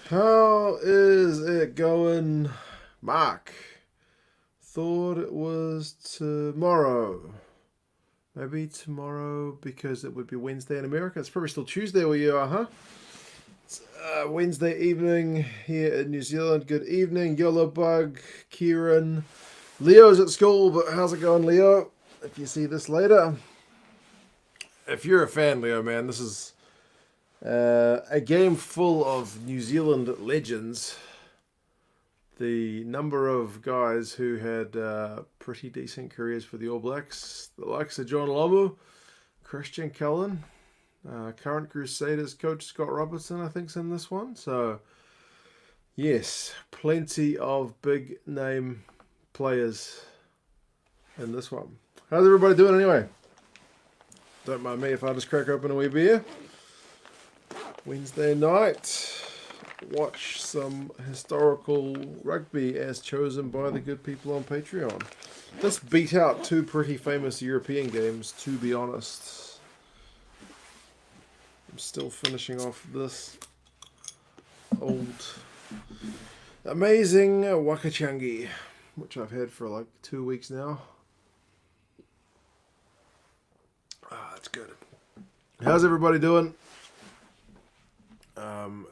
How is it going, Mark? Thought it was tomorrow. Maybe tomorrow because it would be Wednesday in America. It's probably still Tuesday where you are, huh? It's Wednesday evening here in New Zealand. Good evening, Yellow Bug, Kieran. Leo's at school, but how's it going, Leo? If you see this later. If you're a fan, Leo, man, this is a game full of New Zealand legends. The number of guys who had pretty decent careers for the All Blacks, the likes of John Lomu, Christian Cullen, current Crusaders coach Scott Robertson, I think's in this one. So, yes, plenty of big name players in this one. How's everybody doing anyway? Don't mind me if I just crack open a wee beer. Wednesday night. Watch some historical rugby as chosen by the good people on Patreon. This beat out two pretty famous European games, to be honest. I'm still finishing off this old amazing Wakachangi, which I've had for like 2 weeks now. That's good. How's everybody doing?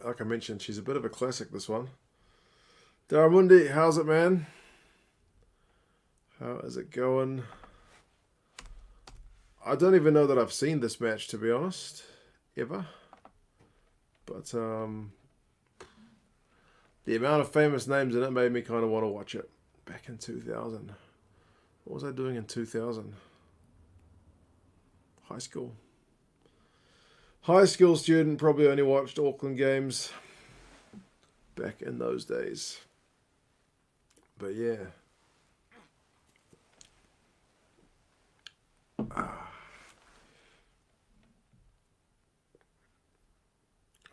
Like I mentioned, she's a bit of a classic, this one. Daramundi, how's it, man? How is it going? I don't even know that I've seen this match, to be honest, ever. But the amount of famous names in it made me kind of want to watch it. Back in 2000. What was I doing in 2000? High school. High school student, probably only watched Auckland games back in those days. But yeah. I'm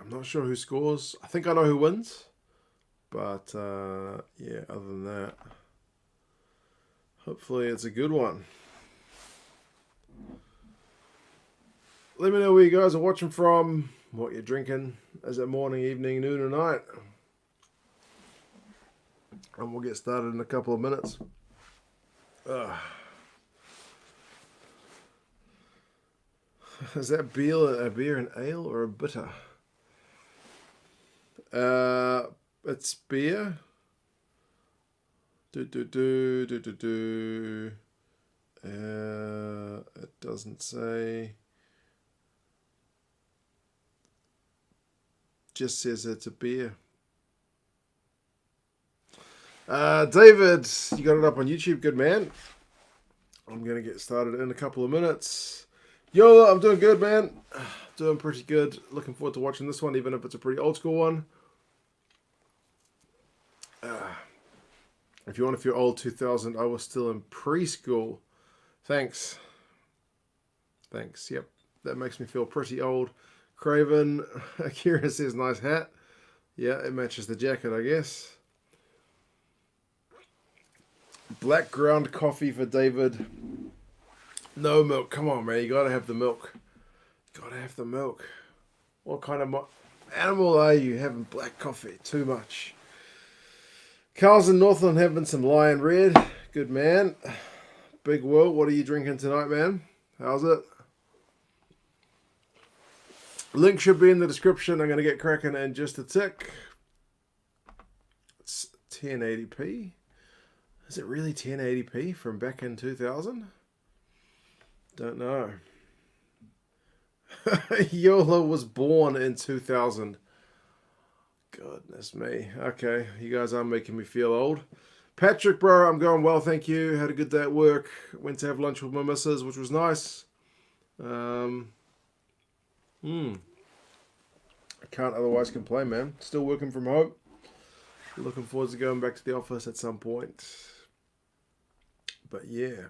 not sure who scores. I think I know who wins. But yeah, other than that, hopefully it's a good one. Let me know where you guys are watching from, what you're drinking. Is it morning, evening, noon, or night? And we'll get started in a couple of minutes. Is that beer an ale or a bitter? It's beer. It doesn't say. Just says it's a beer. David, you got it up on YouTube. Good man. I'm going to get started in a couple of minutes. Yo, I'm doing good, man. Doing pretty good. Looking forward to watching this one, even if it's a pretty old school one. If you want to feel old 2000, I was still in preschool. Thanks. Yep, that makes me feel pretty old. Craven, Akira says nice hat. Yeah, it matches the jacket, I guess. Black ground coffee for David. No milk. Come on, man. You gotta have the milk. Gotta have the milk. What kind of animal are you having black coffee? Too much. Carl's in Northland having some Lion Red. Good man. Big Will, what are you drinking tonight, man? How's it? Link should be in the description. I'm going to get cracking in just a tick. It's 1080p. Is it really 1080p from back in 2000? Don't know. Yola was born in 2000. Goodness me. Okay, you guys are making me feel old. Patrick, bro, I'm going well, thank you. Had a good day at work. Went to have lunch with my missus, which was nice. I can't otherwise complain, man. Still working from home. Looking forward to going back to the office at some point. But yeah.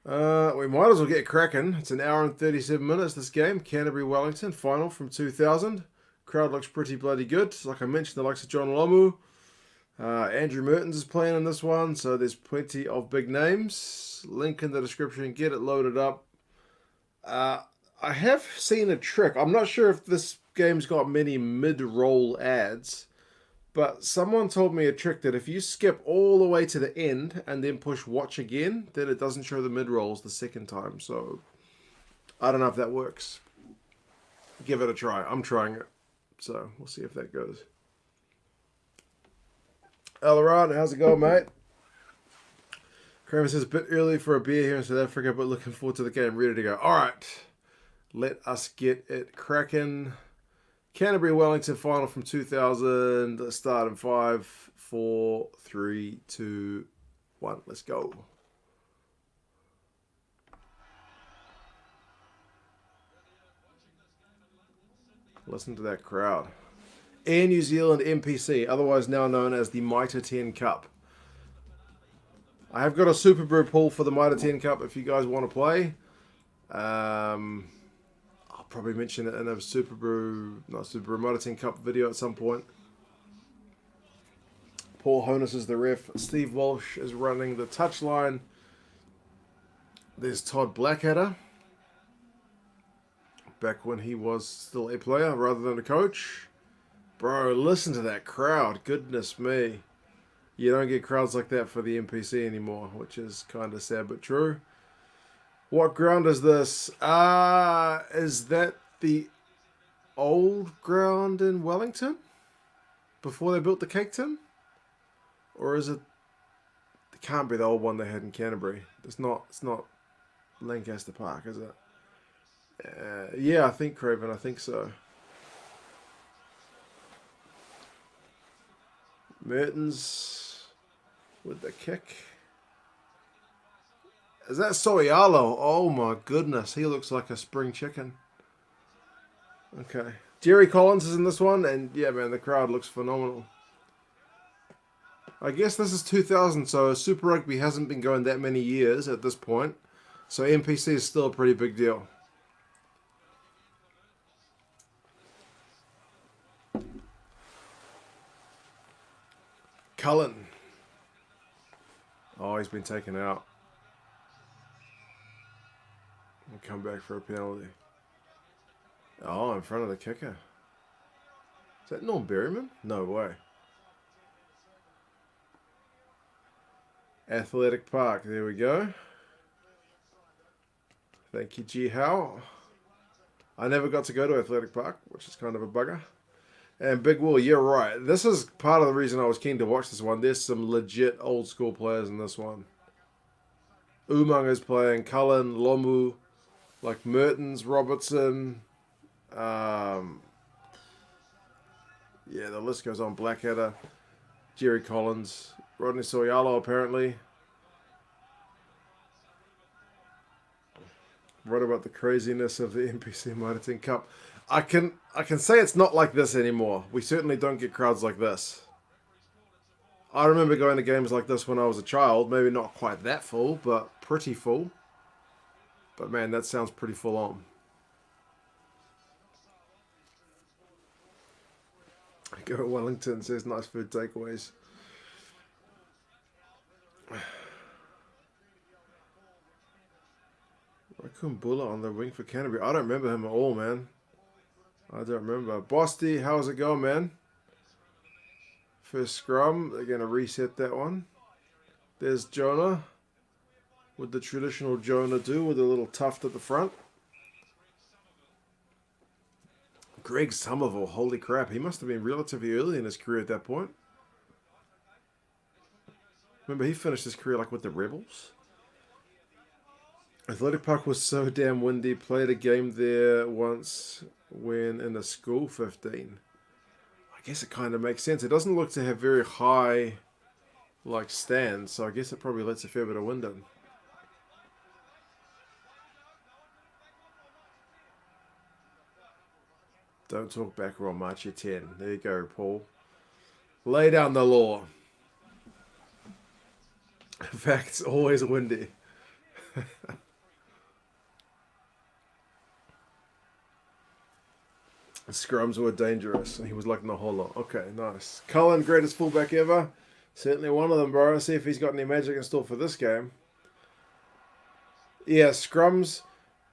We might as well get cracking. It's an hour and 37 minutes, this game. Canterbury, Wellington, final from 2000. Crowd looks pretty bloody good. Like I mentioned, the likes of John Lomu. Andrew Mertens is playing in this one, so there's plenty of big names. Link in the description. Get it loaded up. I have seen a trick. I'm not sure if this game's got many mid-roll ads, but someone told me a trick that if you skip all the way to the end and then push watch again, then it doesn't show the mid-rolls the second time. So I don't know if that works. Give it a try. I'm trying it. So we'll see if that goes. Elrod, how's it going, mate? Kramer says, a bit early for a beer here in South Africa, but looking forward to the game. Ready to go. All right. Let us get it cracking. Canterbury Wellington final from 2000. Start in 5, 4, 3, 2, 1. Let's go. Listen to that crowd. Air New Zealand NPC, otherwise now known as the Mitre 10 Cup. I have got a Super Brew pool for the Mitre 10 Cup if you guys want to play. I'll probably mention it in a Mitre 10 Cup video at some point. Paul Honus is the ref. Steve Walsh is running the touchline. There's Todd Blackadder. Back when he was still a player rather than a coach. Bro, listen to that crowd. Goodness me. You don't get crowds like that for the NPC anymore, which is kind of sad but true. What ground is this? Is that the old ground in Wellington? Before they built the Cake Tin? Or is it... It can't be the old one they had in Canterbury. It's not Lancaster Park, is it? Yeah, I think, Craven, I think so. Mertens with the kick. Is that Soyalo? Oh my goodness, he looks like a spring chicken. Okay. Jerry Collins is in this one, and yeah, man, the crowd looks phenomenal. I guess this is 2000, so Super Rugby hasn't been going that many years at this point. So NPC is still a pretty big deal. Cullen. Oh, he's been taken out. We'll come back for a penalty. Oh, in front of the kicker. Is that Norm Berryman? No way. Athletic Park. There we go. Thank you, G. Howe. I never got to go to Athletic Park, which is kind of a bugger. And Big Will, you're right. This is part of the reason I was keen to watch this one. There's some legit old school players in this one. Umang is playing, Cullen, Lomu, like Mertens, Robertson. Yeah, the list goes on. Blackadder, Jerry Collins, Rodney Soyalo apparently. What about the craziness of the NPC Mitre 10 Cup? I can say it's not like this anymore. We certainly don't get crowds like this. I remember going to games like this when I was a child. Maybe not quite that full, but pretty full. But man, that sounds pretty full on. Go to Wellington, says nice food takeaways. Kumbula on the wing for Canterbury. I don't remember him at all, man. I don't remember. Bosty, how's it going, man? First scrum. They're going to reset that one. There's Jonah. With the traditional Jonah do, with a little tuft at the front. Greg Somerville, holy crap. He must have been relatively early in his career at that point. Remember, he finished his career like with the Rebels. Athletic Park was so damn windy. Played a game there once when in a school 15. I guess it kind of makes sense. It doesn't look to have very high like stands, so I guess it probably lets a fair bit of wind in. Don't talk back row, March 10. There you go, Paul. Lay down the law. In fact, it's always windy. Scrums were dangerous. He was like in the whole lot. Okay, nice. Cullen, greatest fullback ever. Certainly one of them, bro. See if he's got any magic in store for this game. Yeah, scrums.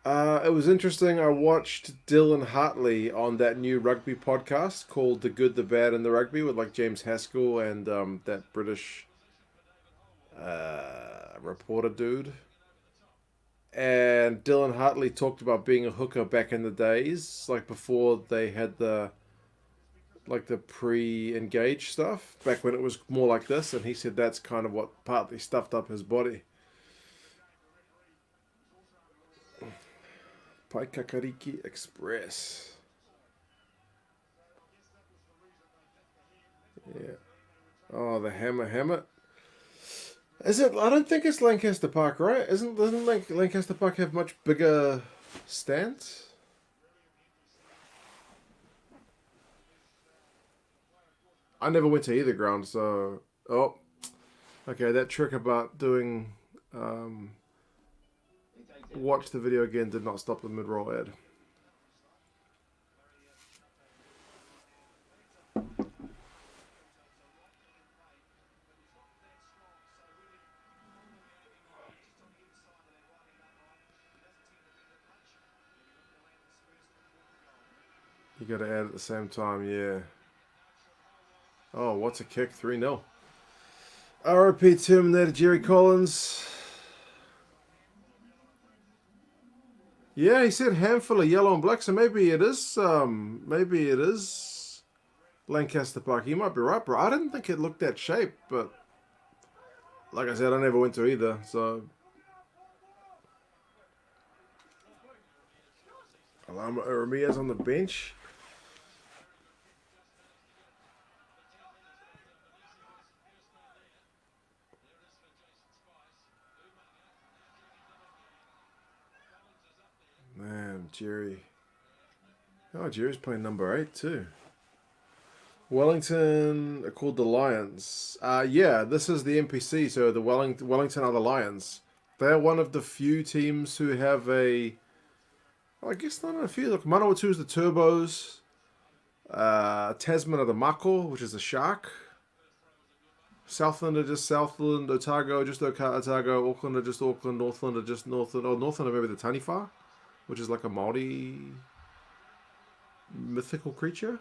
It was interesting. I watched Dylan Hartley on that new rugby podcast called "The Good, the Bad, and the Rugby" with like James Haskell and that British reporter dude. And Dylan Hartley talked about being a hooker back in the days, like before they had the pre-engaged stuff, back when it was more like this. And he said that's kind of what partly stuffed up his body. Paikakariki Express. Yeah. Oh, the hammer. Is it? I don't think it's Lancaster Park, right? Doesn't Lancaster Park have much bigger stands? I never went to either ground, so oh, okay. That trick about doing watch the video again did not stop the mid-roll ad. You got to add at the same time, yeah. Oh, what's a kick? 3-0. ROP Terminator Jerry Collins. Yeah, he said handful of yellow and black, so maybe it is Lancaster Park. He might be right, bro. I didn't think it looked that shape, but like I said, I never went to either, so Alama Ramirez on the bench. Man, Jerry. Oh, Jerry's playing number 8 too. Wellington are called the Lions. Yeah, this is the NPC, so the Wellington are the Lions. They're one of the few teams who have a... I guess not a few. Look, Manawatu is the Turbos. Tasman are the Mako, which is the Shark. Southland are just Southland. Otago, just Otago. Auckland are just Auckland. Northland are just Northland. Oh, Northland are maybe the Taniwha, which is like a Māori mythical creature.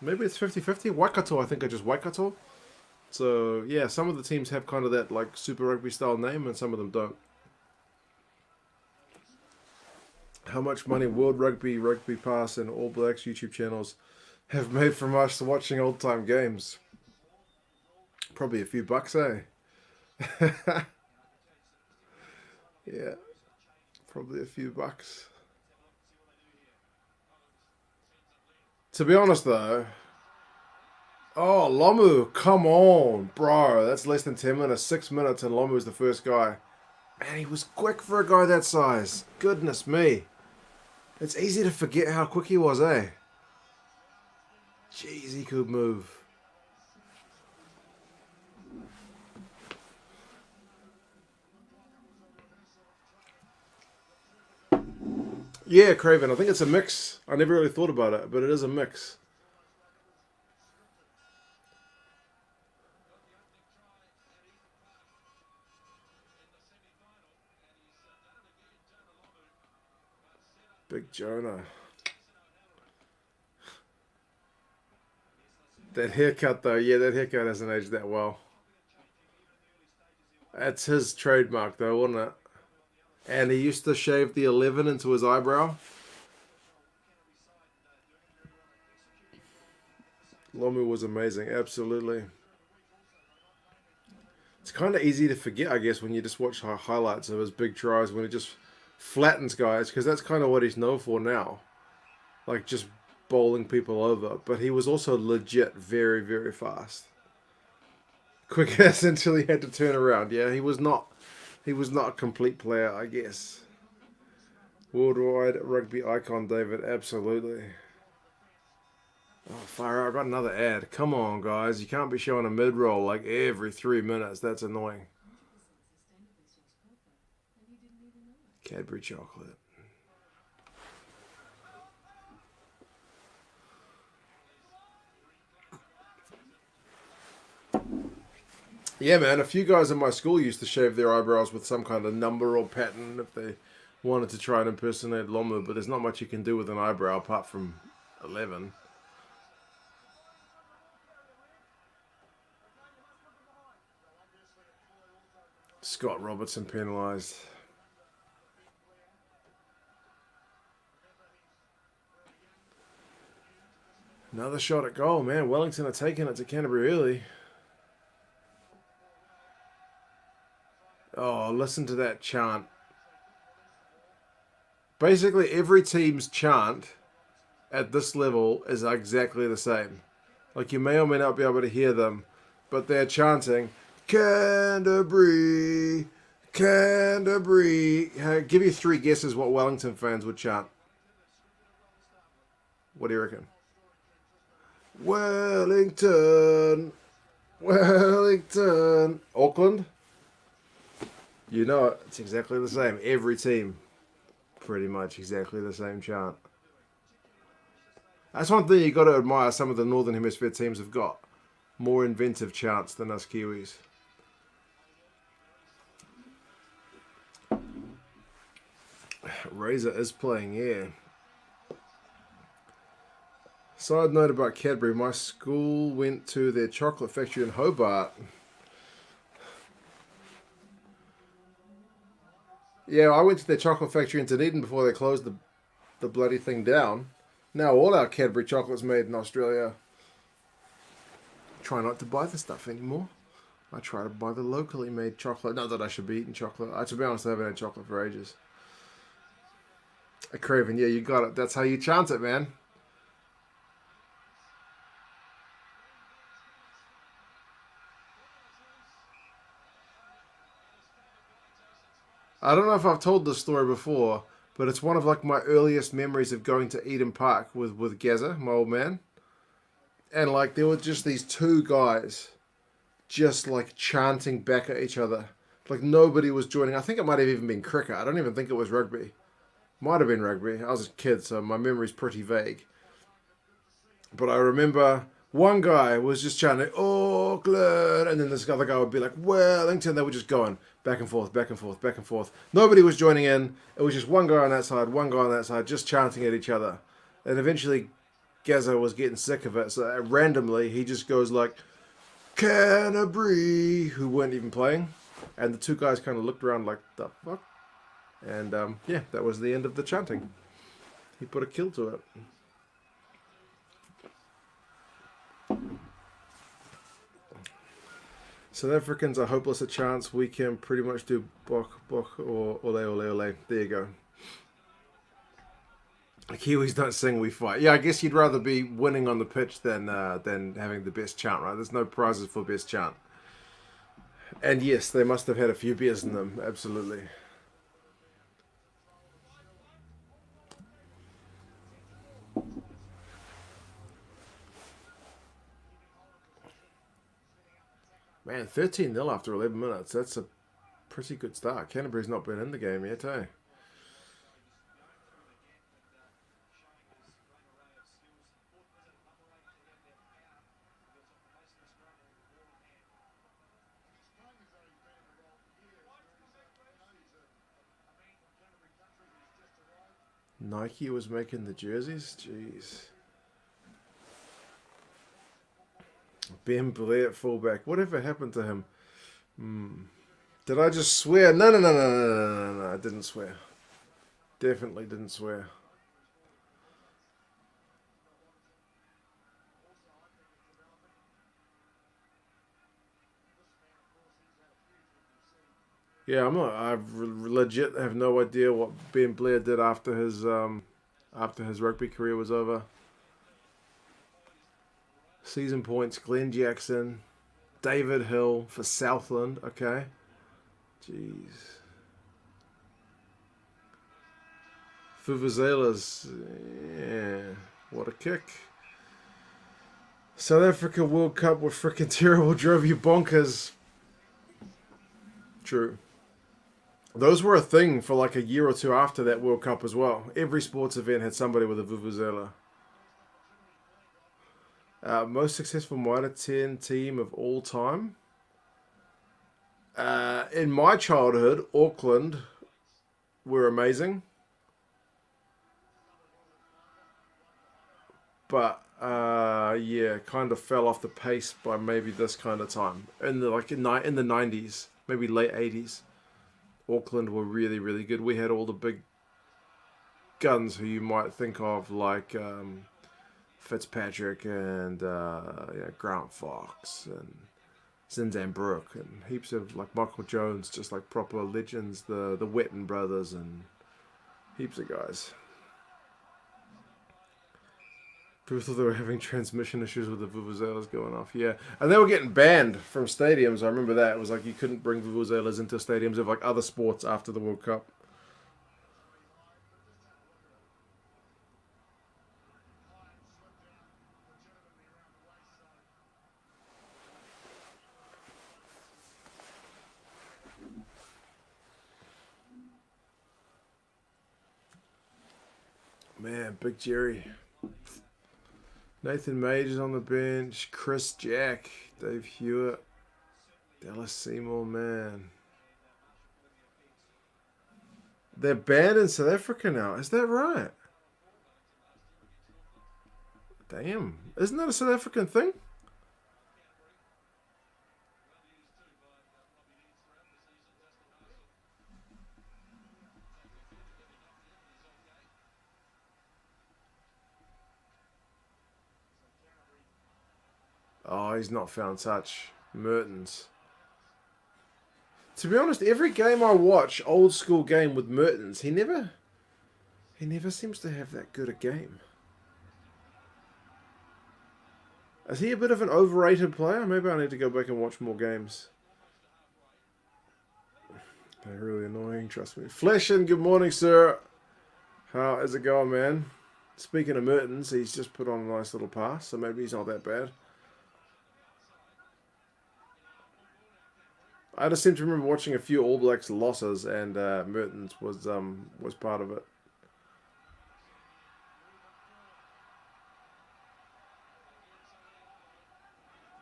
Maybe it's 50-50. Waikato, I think, are just Waikato. So, yeah, some of the teams have kind of that, like, Super Rugby style name, and some of them don't. How much money World Rugby, Rugby Pass, and All Blacks YouTube channels have made from us watching old-time games? Probably a few bucks, eh? Yeah, probably a few bucks. To be honest, though, oh, Lomu, come on, bro. That's less than 10 minutes, 6 minutes, and Lomu's the first guy. Man, he was quick for a guy that size. Goodness me. It's easy to forget how quick he was, eh? Jeez, he could move. Yeah, Craven. I think it's a mix. I never really thought about it, but it is a mix. Big Jonah. That haircut, though. Yeah, that haircut hasn't aged that well. That's his trademark, though, wasn't it? And he used to shave the 11 into his eyebrow. Lomu was amazing, absolutely. It's kind of easy to forget, I guess, when you just watch highlights of his big tries, when he just flattens guys, because that's kind of what he's known for now. Like, just bowling people over. But he was also legit very, very fast. Quick ass until he had to turn around. Yeah, he was not a complete player, I guess. Worldwide rugby icon, David, absolutely. Oh, fire out. I got another ad. Come on, guys. You can't be showing a mid-roll like every 3 minutes. That's annoying. Cadbury chocolate. Yeah, man. A few guys in my school used to shave their eyebrows with some kind of number or pattern if they wanted to try and impersonate Lomu, but there's not much you can do with an eyebrow apart from 11. Scott Robertson penalised. Another shot at goal, man. Wellington are taking it to Canterbury early. Oh, listen to that chant. Basically, every team's chant at this level is exactly the same. Like, you may or may not be able to hear them, but they're chanting, Canterbury, Canterbury. Give you 3 guesses what Wellington fans would chant. What do you reckon? Wellington, Wellington. Auckland? You know it. It's exactly the same. Every team, pretty much exactly the same chant. That's one thing you got to admire. Some of the Northern Hemisphere teams have got more inventive chants than us Kiwis. Razor is playing, yeah. Side note about Cadbury, my school went to their chocolate factory in Hobart. Yeah, I went to their chocolate factory in Dunedin before they closed the bloody thing down. Now all our Cadbury chocolate's made in Australia. Try not to buy the stuff anymore. I try to buy the locally made chocolate. Not that I should be eating chocolate. To be honest, I haven't had chocolate for ages. A Craven, yeah, you got it. That's how you chant it, man. I don't know if I've told this story before, but it's one of like my earliest memories of going to Eden Park with Gaza, my old man. And like there were just these 2 guys just like chanting back at each other. Like nobody was joining. I think it might have even been cricket. I don't even think it was rugby. Might have been rugby. I was a kid, so my memory's pretty vague. But I remember one guy was just chanting Auckland, and then this other guy would be like Wellington. They were just going back and forth, back and forth, back and forth. Nobody was joining in. It was just one guy on that side, one guy on that side, just chanting at each other. And eventually, Gazza was getting sick of it. So randomly, he just goes like Canterbury, who weren't even playing, and the 2 guys kind of looked around like the fuck. And yeah, that was the end of the chanting. He put a kill to it. South Africans are hopeless at chants. We can pretty much do bok bok or ole ole ole. There you go. Kiwis don't sing, we fight. Yeah, I guess you'd rather be winning on the pitch than having the best chant, right? There's no prizes for best chant. And yes, they must have had a few beers in them, absolutely. Man, 13-0 after 11 minutes. That's a pretty good start. Canterbury's not been in the game yet, eh? Nike was making the jerseys? Jeez. Ben Blair at fullback. Whatever happened to him? Did I just swear? No, no, no, no, no, no, no, no. I didn't swear. Definitely didn't swear. Yeah, I'm not. Legit have no idea what Ben Blair did after his rugby career was over. Season points: Glenn Jackson, David Hill for Southland. Okay, jeez. Vuvuzelas, yeah, what a kick. South Africa World Cup were freaking terrible. Drove you bonkers. True. Those were a thing for like a year or 2 after that World Cup as well. Every sports event had somebody with a vuvuzela. Most successful minor 10 team of all time. In my childhood, Auckland were amazing, but yeah, kind of fell off the pace by maybe this kind of time in the in the 90s, maybe late 80s. Auckland were really really good. We had all the big guns who you might think of like Fitzpatrick and yeah, Grant Fox and Zinzan Brooke and heaps of like Michael Jones, just like proper legends. The Wetton brothers and heaps of guys. People thought they were having transmission issues with the vuvuzelas going off. Yeah, and they were getting banned from stadiums. I remember that. It was like you couldn't bring vuvuzelas into stadiums of like other sports after the World Cup. Man, Big Jerry. Nathan Majors on the bench. Chris Jack. Dave Hewitt. Dallas Seymour, man. They're banned in South Africa now. Is that right? Damn. Isn't that a South African thing? Oh, he's not found touch. Mertens. To be honest, every game I watch, old school game with Mertens, he never seems to have that good a game. Is he a bit of an overrated player? Maybe I need to go back and watch more games. They're really annoying, trust me. Flesh and good morning, sir. How is it going, man? Speaking of Mertens, he's just put on a nice little pass, so maybe he's not that bad. I just seem to remember watching a few All Blacks losses, and Mertens was part of it.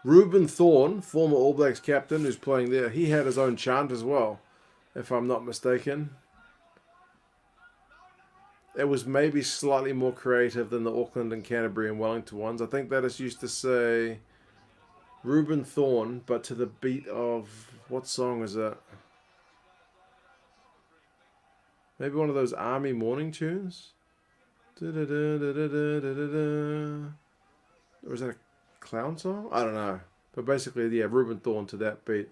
Ruben Thorne, former All Blacks captain, who's playing there, he had his own chant as well, if I'm not mistaken. It was maybe slightly more creative than the Auckland and Canterbury and Wellington ones. I think that is used to say Ruben Thorne, but to the beat of what song is it? Maybe one of those army morning tunes? Or is that a clown song? I don't know. But basically, yeah, Ruben Thorne to that beat.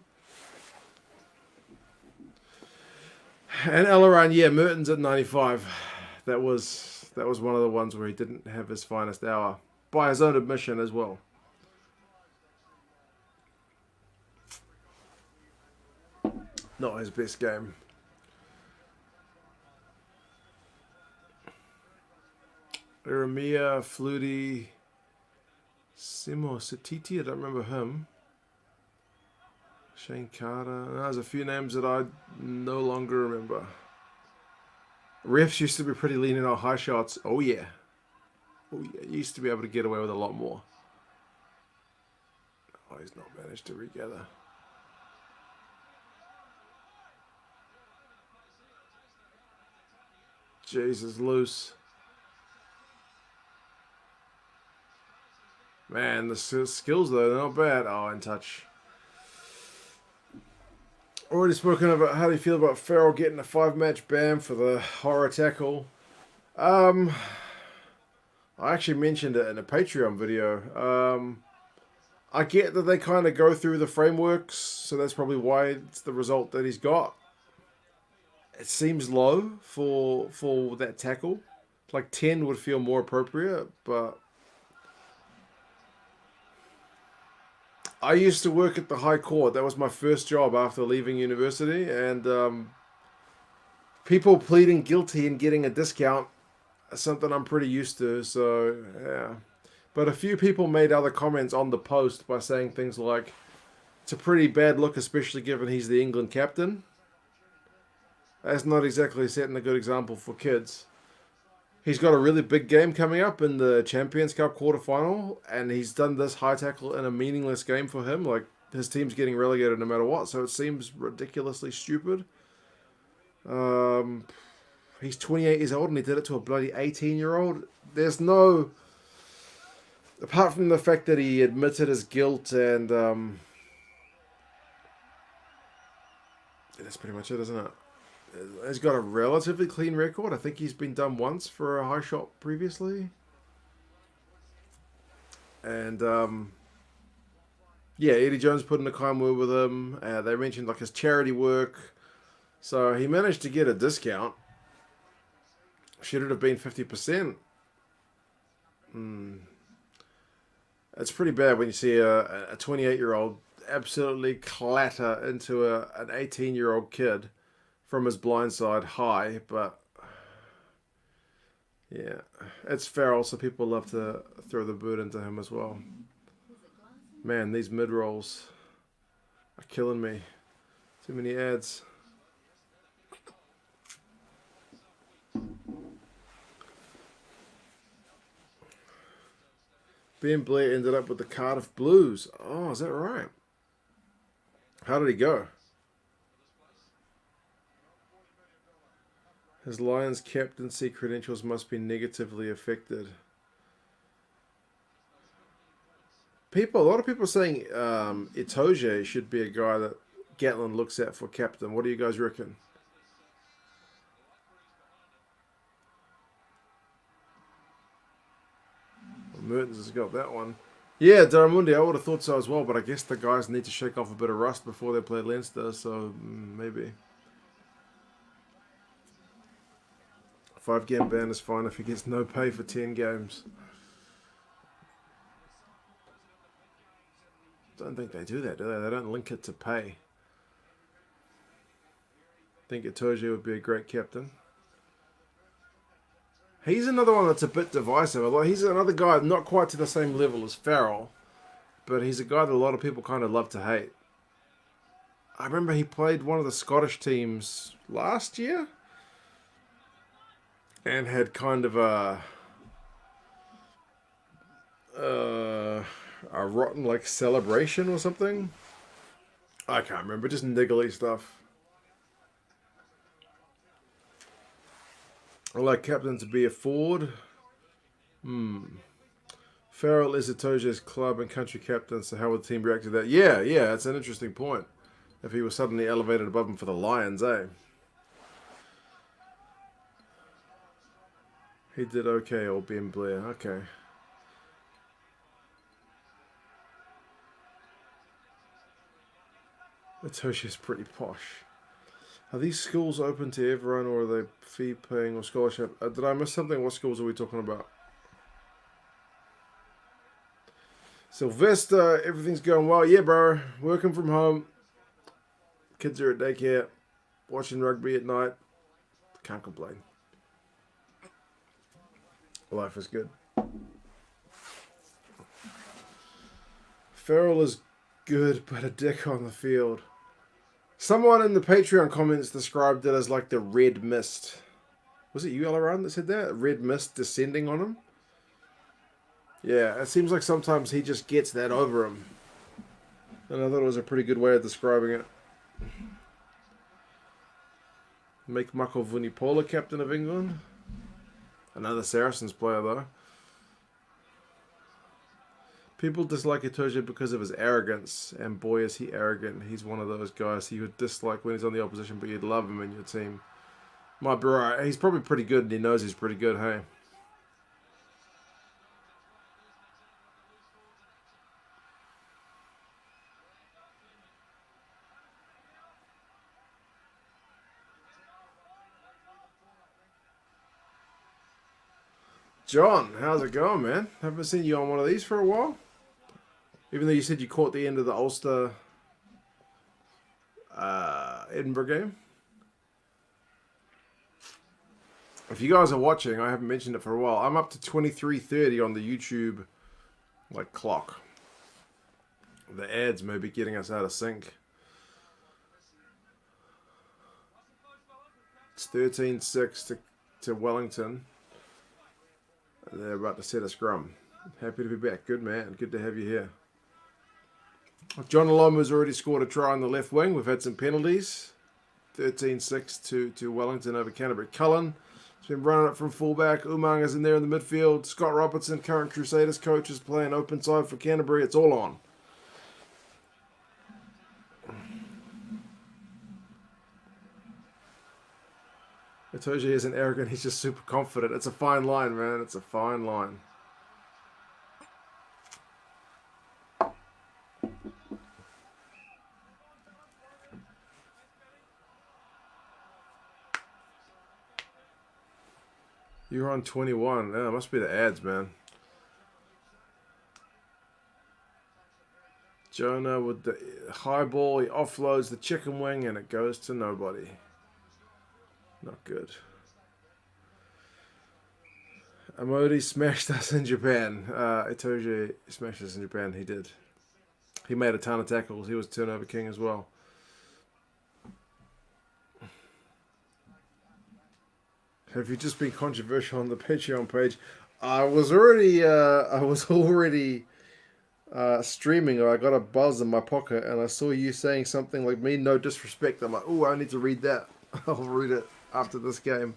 And Elleran, yeah, Mertens at 95. That was one of the ones where he didn't have his finest hour, by his own admission as well. Not his best game. Eremia, Flutie, Simo Satiti, I don't remember him. Shane Carter. There's a few names that I no longer remember. Refs used to be pretty lenient on high shots. Oh yeah. Oh yeah. Used to be able to get away with a lot more. Oh, he's not managed to regather. Jesus, loose. Man, the skills though, they're not bad. Oh, in touch. Already spoken about how do you feel about Farrell getting a 5-match ban for the horror tackle. I actually mentioned it in a Patreon video. I get that they kind of go through the frameworks, so that's probably why it's the result that he's got. It seems low for that tackle. Like 10 would feel more appropriate, but I used to work at the High Court. That was my first job after leaving university, and people pleading guilty and getting a discount is something I'm pretty used to. So yeah, but a few people made other comments on the post by saying things like, "It's a pretty bad look, especially given he's the England captain." That's not exactly setting a good example for kids. He's got a really big game coming up in the Champions Cup quarterfinal, and he's done this high tackle in a meaningless game for him. Like, his team's getting relegated no matter what, so it seems ridiculously stupid. He's 28 years old and he did it to a bloody 18-year-old. There's no... Apart from the fact that he admitted his guilt and... that's pretty much it, isn't it? He's got a relatively clean record. I think he's been done once for a high shot previously. And, yeah, Eddie Jones put in a kind word with him. They mentioned, like, his charity work. So he managed to get a discount. Should it have been 50%? It's pretty bad when you see a 28-year-old absolutely clatter into an 18-year-old kid from his blindside high, but yeah, it's Farrell, so people love to throw the boot into him as well. Man, these mid-rolls are killing me. Too many ads. Ben Blair ended up with the Cardiff Blues. Oh, is that right? How did he go? His Lions captaincy credentials must be negatively affected. A lot of people saying Itoje should be a guy that Gatlin looks at for captain. What do you guys reckon? Mertens has got that one. Yeah, Daramundi, I would have thought so as well, but I guess the guys need to shake off a bit of rust before they play Leinster, so maybe. 5-game ban is fine if he gets no pay for 10 games. Don't think they do that, do they? They don't link it to pay. I think Itoje would be a great captain. He's another one that's a bit divisive. He's another guy not quite to the same level as Farrell, but he's a guy that a lot of people kind of love to hate. I remember he played one of the Scottish teams last year and had kind of a rotten like celebration or something. I can't remember, just niggly stuff. I like captain to be a Ford. Farrell is Itoje's club and country captain, so how would the team react to that? Yeah, it's an interesting point. If he was suddenly elevated above him for the Lions, eh? He did okay, old Ben Blair. Okay. Itoje's pretty posh. Are these schools open to everyone, or are they fee-paying or scholarship? Did I miss something? What schools are we talking about? Sylvester, everything's going well. Yeah, bro. Working from home. Kids are at daycare. Watching rugby at night. Can't complain. Life is good. Farrell is good, but a dick on the field. Someone in the Patreon comments described it as like the red mist. Was it you, Alaran, that said that? Red mist descending on him? Yeah, it seems like sometimes he just gets that over him. And I thought it was a pretty good way of describing it. Make Michael Vunipola captain of England. Another Saracens player, though. People dislike Itoje because of his arrogance, and boy is he arrogant. He's one of those guys you would dislike when he's on the opposition, but you'd love him in your team. Might be right. He's probably pretty good, and he knows he's pretty good, hey? John, how's it going, man? Haven't seen you on one of these for a while. Even though you said you caught the end of the Ulster Edinburgh game. If you guys are watching, I haven't mentioned it for a while. I'm up to 23:30 on the YouTube clock. The ads may be getting us out of sync. It's 13-6 to Wellington. They're about to set a scrum. Happy to be back. Good man. Good to have you here. John Aloma's already scored a try on the left wing. We've had some penalties. 13-6 to Wellington over Canterbury. Cullen has been running it from fullback. Umanga's in there in the midfield. Scott Robertson, current Crusaders coach, is playing open side for Canterbury. It's all on. Itoje isn't arrogant. He's just super confident. It's a fine line, man. It's a fine line. You're on 21. Yeah, it must be the ads, man. Jonah with the high ball. He offloads the chicken wing and it goes to nobody. Not good. Amodi smashed us in Japan. Itoje smashed us in Japan. He did. He made a ton of tackles. He was turnover king as well. Have you just been controversial on the Patreon page? I was already streaming, or I got a buzz in my pocket, and I saw you saying something like "me no disrespect." I'm like, oh, I need to read that. I'll read it after this game.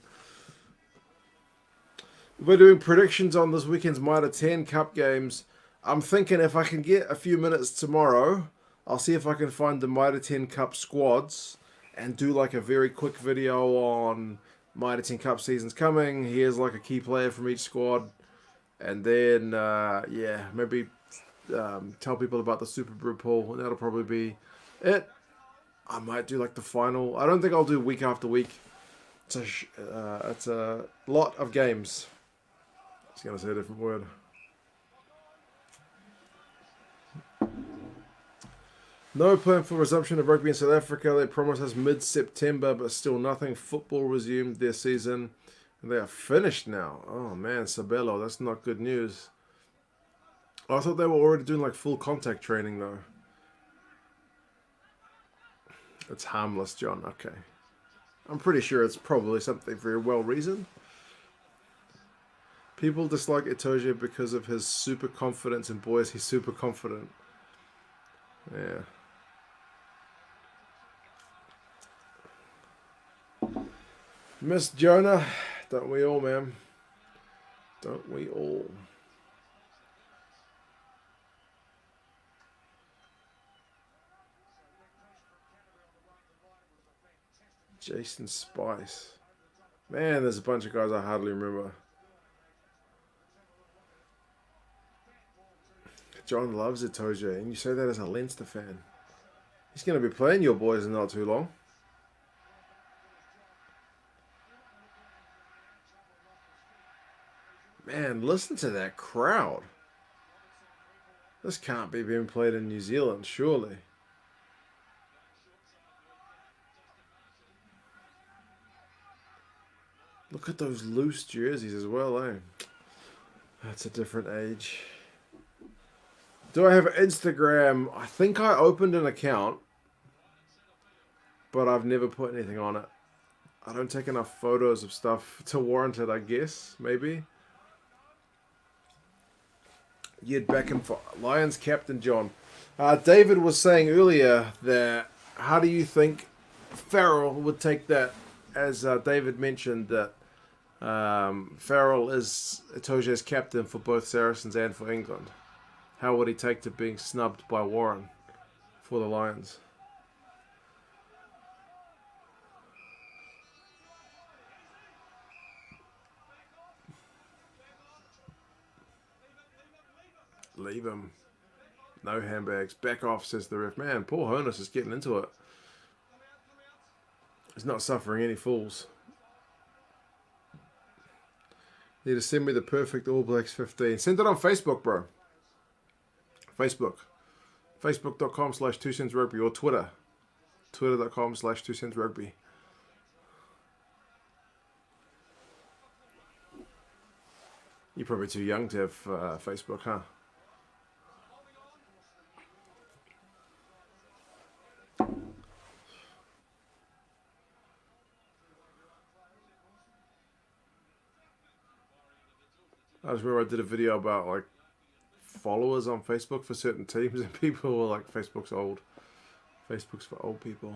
We're doing predictions on this weekend's Mitre 10 Cup games. I'm thinking if I can get a few minutes tomorrow, I'll see if I can find the Mitre 10 Cup squads and do like a very quick video on Mitre 10 Cup season's coming. Here's like a key player from each squad. And then, maybe tell people about the Super Brew pool. And that'll probably be it. I might do like the final. I don't think I'll do week after week. It's a lot of games. I was going to say a different word. No plan for resumption of rugby in South Africa. They promised us mid-September, but still nothing. Football resumed their season. And they are finished now. Oh, man, Sabelo. That's not good news. I thought they were already doing like full contact training, though. It's harmless, John. Okay. I'm pretty sure it's probably something very well reasoned. People dislike Itoje because of his super confidence, and boys, he's super confident. Yeah. Miss Jonah. Don't we all, man? Don't we all? Jason Spice. Man, there's a bunch of guys I hardly remember. John loves Itoje, and you say that as a Leinster fan. He's going to be playing your boys in not too long. Man, listen to that crowd. This can't be being played in New Zealand, surely. Look at those loose jerseys as well, eh? That's a different age. Do I have an Instagram? I think I opened an account, but I've never put anything on it. I don't take enough photos of stuff to warrant it, I guess, maybe. You'd back him for Lions captain, John. David was saying earlier that how do you think Farrell would take that, as David mentioned that Farrell is Itoje's captain for both Saracens and for England. How would he take to being snubbed by Warren for the Lions? Leave him. No handbags. Back off, says the ref. Man, poor Honus is getting into it. He's not suffering any fools. Need to send me the perfect All Blacks 15. Send it on Facebook, bro. Facebook. Facebook.com/2centsrugby or Twitter. Twitter.com/2centsrugby. You're probably too young to have Facebook, huh? I just remember I did a video about like followers on Facebook for certain teams, and people were like, Facebook's old. Facebook's for old people.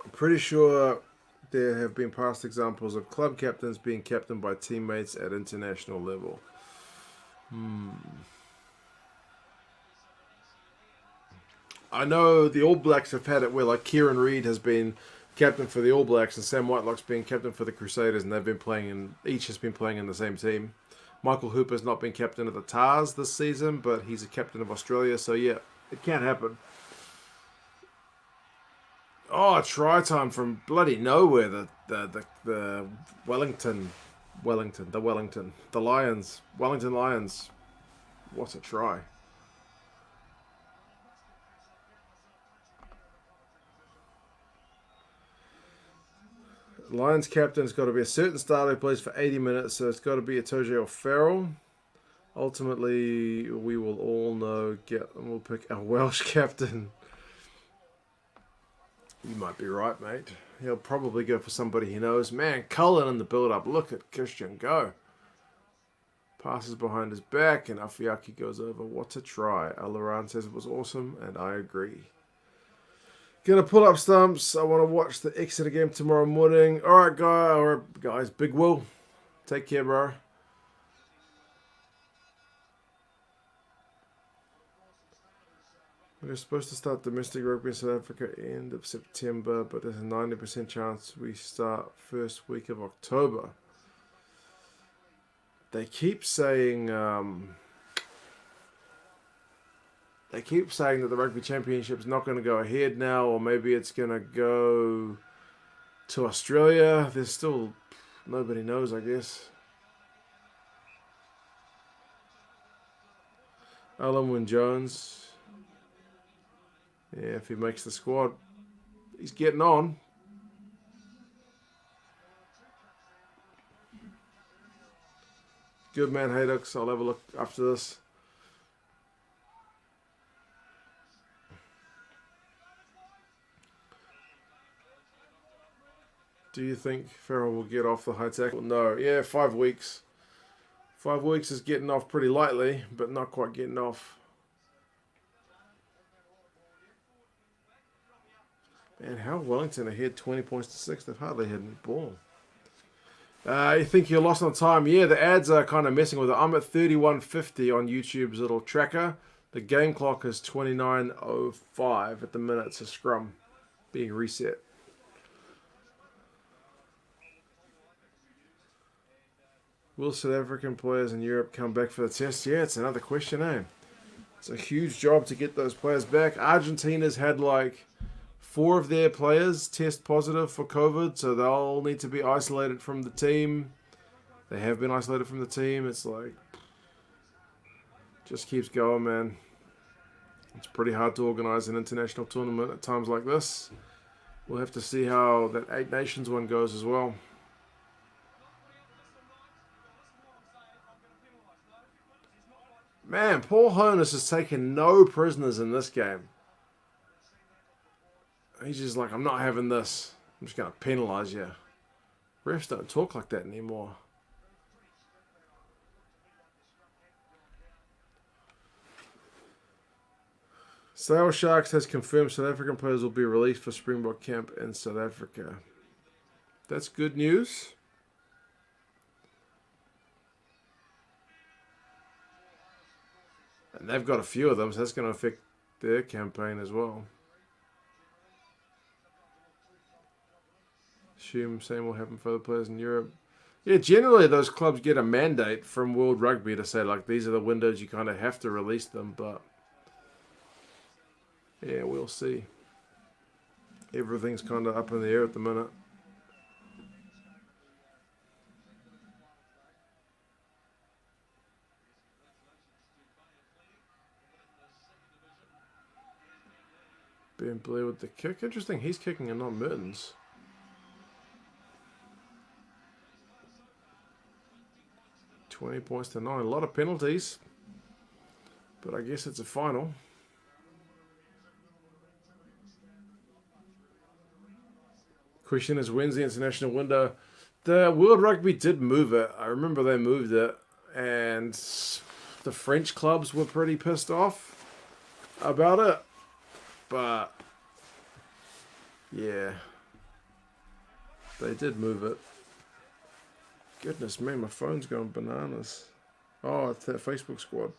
I'm pretty sure there have been past examples of club captains being captained by teammates at international level. I know the All Blacks have had it where like Kieran Reid has been captain for the All Blacks and Sam Whitelock's been captain for the Crusaders, and they've been playing in, each has been playing in the same team. Michael Hooper's not been captain of the Tars this season, but he's a captain of Australia, so yeah, it can happen. Oh, try time from bloody nowhere. The Wellington, the Lions, Wellington Lions. What a try! Lions captain's got to be a certain starter who plays for 80 minutes, so it's got to be a Toje or Farrell. Ultimately, we will all know. We'll pick a Welsh captain. You might be right, mate. He'll probably go for somebody he knows. Man, Cullen in the build-up. Look at Christian go. Passes behind his back, and Afiaki goes over. What a try. Alaran says it was awesome, and I agree. Gonna pull up stumps. I want to watch the Exeter game tomorrow morning. Alright, guys. Big Will. Take care, bro. We're supposed to start domestic rugby in South Africa end of September, but there's a 90% chance we start first week of October. They keep saying that the Rugby Championship's not going to go ahead now, or maybe it's going to go to Australia. There's still nobody knows, I guess. Alan Wynne-Jones. Yeah, if he makes the squad, he's getting on. Good man, Haydux. I'll have a look after this. Do you think Farrell will get off the high tackle? No. Yeah, 5 weeks. 5 weeks is getting off pretty lightly, but not quite getting off. Man, how Wellington ahead 20 points to 6? They've hardly had any ball. You think you're lost on time? Yeah, the ads are kind of messing with it. I'm at 31:50 on YouTube's little tracker. The game clock is 29:05 at the minute. It's a scrum being reset. Will South African players in Europe come back for the test? Yeah, it's another question, eh? It's a huge job to get those players back. Argentina's had like 4 of their players test positive for COVID, so they'll need to be isolated from the team. They have been isolated from the team. It's like, just keeps going, man. It's pretty hard to organize an international tournament at times like this. We'll have to see how that 8 Nations one goes as well. Man, Paul Honus has taken no prisoners in this game. He's just like, I'm not having this. I'm just going to penalise you. Refs don't talk like that anymore. Sale Sharks has confirmed South African players will be released for Springbok camp in South Africa. That's good news. And they've got a few of them, so that's going to affect their campaign as well. Assume same will happen for other players in Europe. Yeah, generally those clubs get a mandate from World Rugby to say, like, these are the windows you kind of have to release them, but yeah, we'll see. Everything's kind of up in the air at the minute. Ben Blair with the kick. Interesting, he's kicking and not Mertens. 20 points to 9. A lot of penalties. But I guess it's a final. Question is, when's the international window? The World Rugby did move it. I remember they moved it. And the French clubs were pretty pissed off about it. But, yeah. They did move it. Goodness me, my phone's going bananas. Oh, it's that Facebook squad.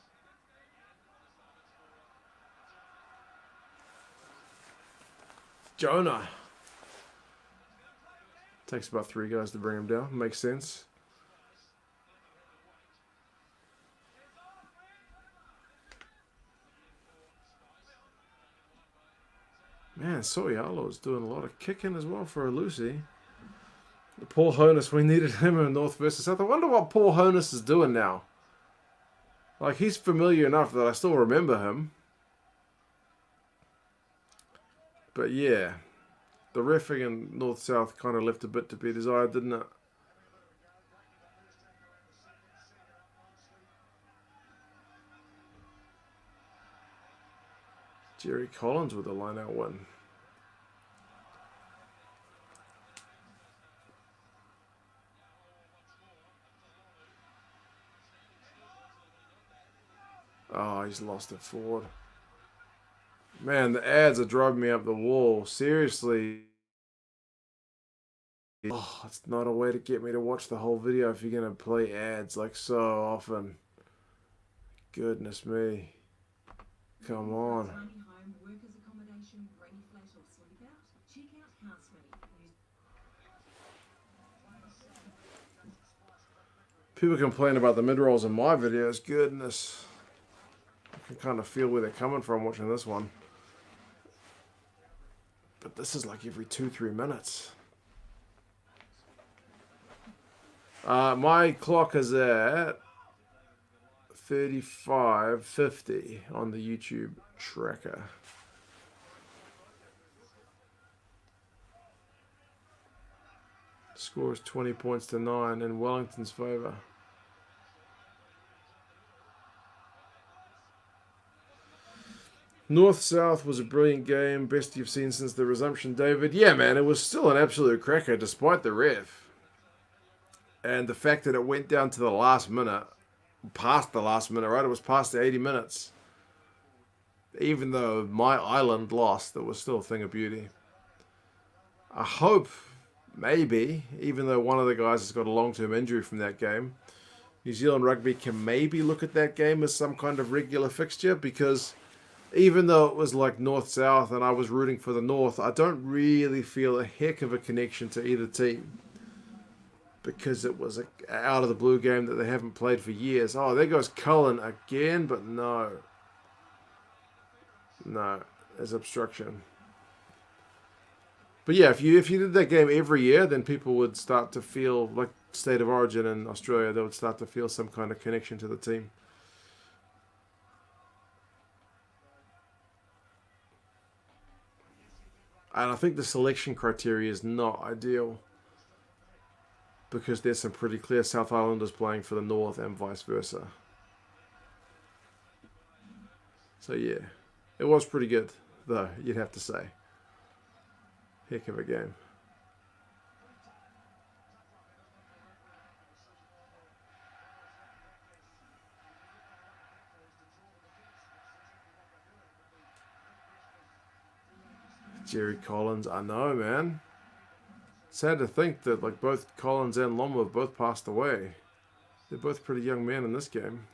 Jonah. Takes about 3 guys to bring him down. Makes sense. Man, Soyalo is doing a lot of kicking as well for a Lucy. Paul Honus, we needed him in North versus South. I wonder what Paul Honus is doing now. Like, he's familiar enough that I still remember him. But yeah, the reffing in North-South kind of left a bit to be desired, didn't it? Jerry Collins with a line-out win. Oh, he's lost it forward. Man, the ads are driving me up the wall. Seriously. Oh, it's not a way to get me to watch the whole video if you're going to play ads like so often. Goodness me. Come on. People complain about the mid-rolls in my videos. Goodness. I can kind of feel where they're coming from watching this one. But this is like every 2-3 minutes. My clock is at 35:50 on the YouTube tracker. Score is 20 points to 9 in Wellington's favour. North-South was a brilliant game. Best you've seen since the resumption, David. Yeah, man, it was still an absolute cracker despite the ref. And the fact that it went down to the last minute, past the last minute, right? It was past the 80 minutes. Even though my island lost, it was still a thing of beauty. I hope, maybe, even though one of the guys has got a long-term injury from that game, New Zealand Rugby can maybe look at that game as some kind of regular fixture, because even though it was like North-South and I was rooting for the North, I don't really feel a heck of a connection to either team, because it was an out-of-the-blue game that they haven't played for years. Oh, there goes Cullen again, but no. No, there's obstruction. But yeah, if you did that game every year, then people would start to feel, like State of Origin in Australia, they would start to feel some kind of connection to the team. And I think the selection criteria is not ideal, because there's some pretty clear South Islanders playing for the North and vice versa. So yeah, it was pretty good, though, you'd have to say. Heck of a game. Jerry Collins, I know, man. Sad to think that like both Collins and Loma have both passed away. They're both pretty young men in this game.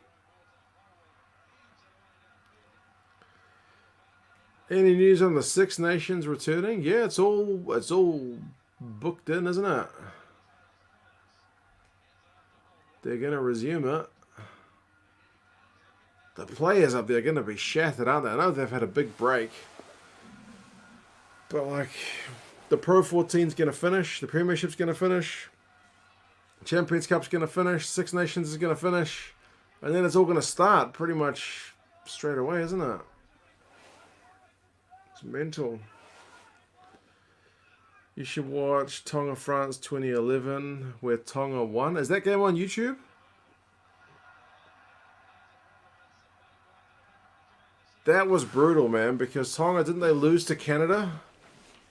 Any news on the Six Nations returning? Yeah, it's all booked in, isn't it? They're gonna resume it. The players up there are gonna be shattered, aren't they? I know they've had a big break, but like, the Pro 14's going to finish. The Premiership's going to finish. Champions Cup's going to finish. Six Nations is going to finish. And then it's all going to start pretty much straight away, isn't it? It's mental. You should watch Tonga France 2011, where Tonga won. Is that game on YouTube? That was brutal, man, because Tonga, didn't they lose to Canada?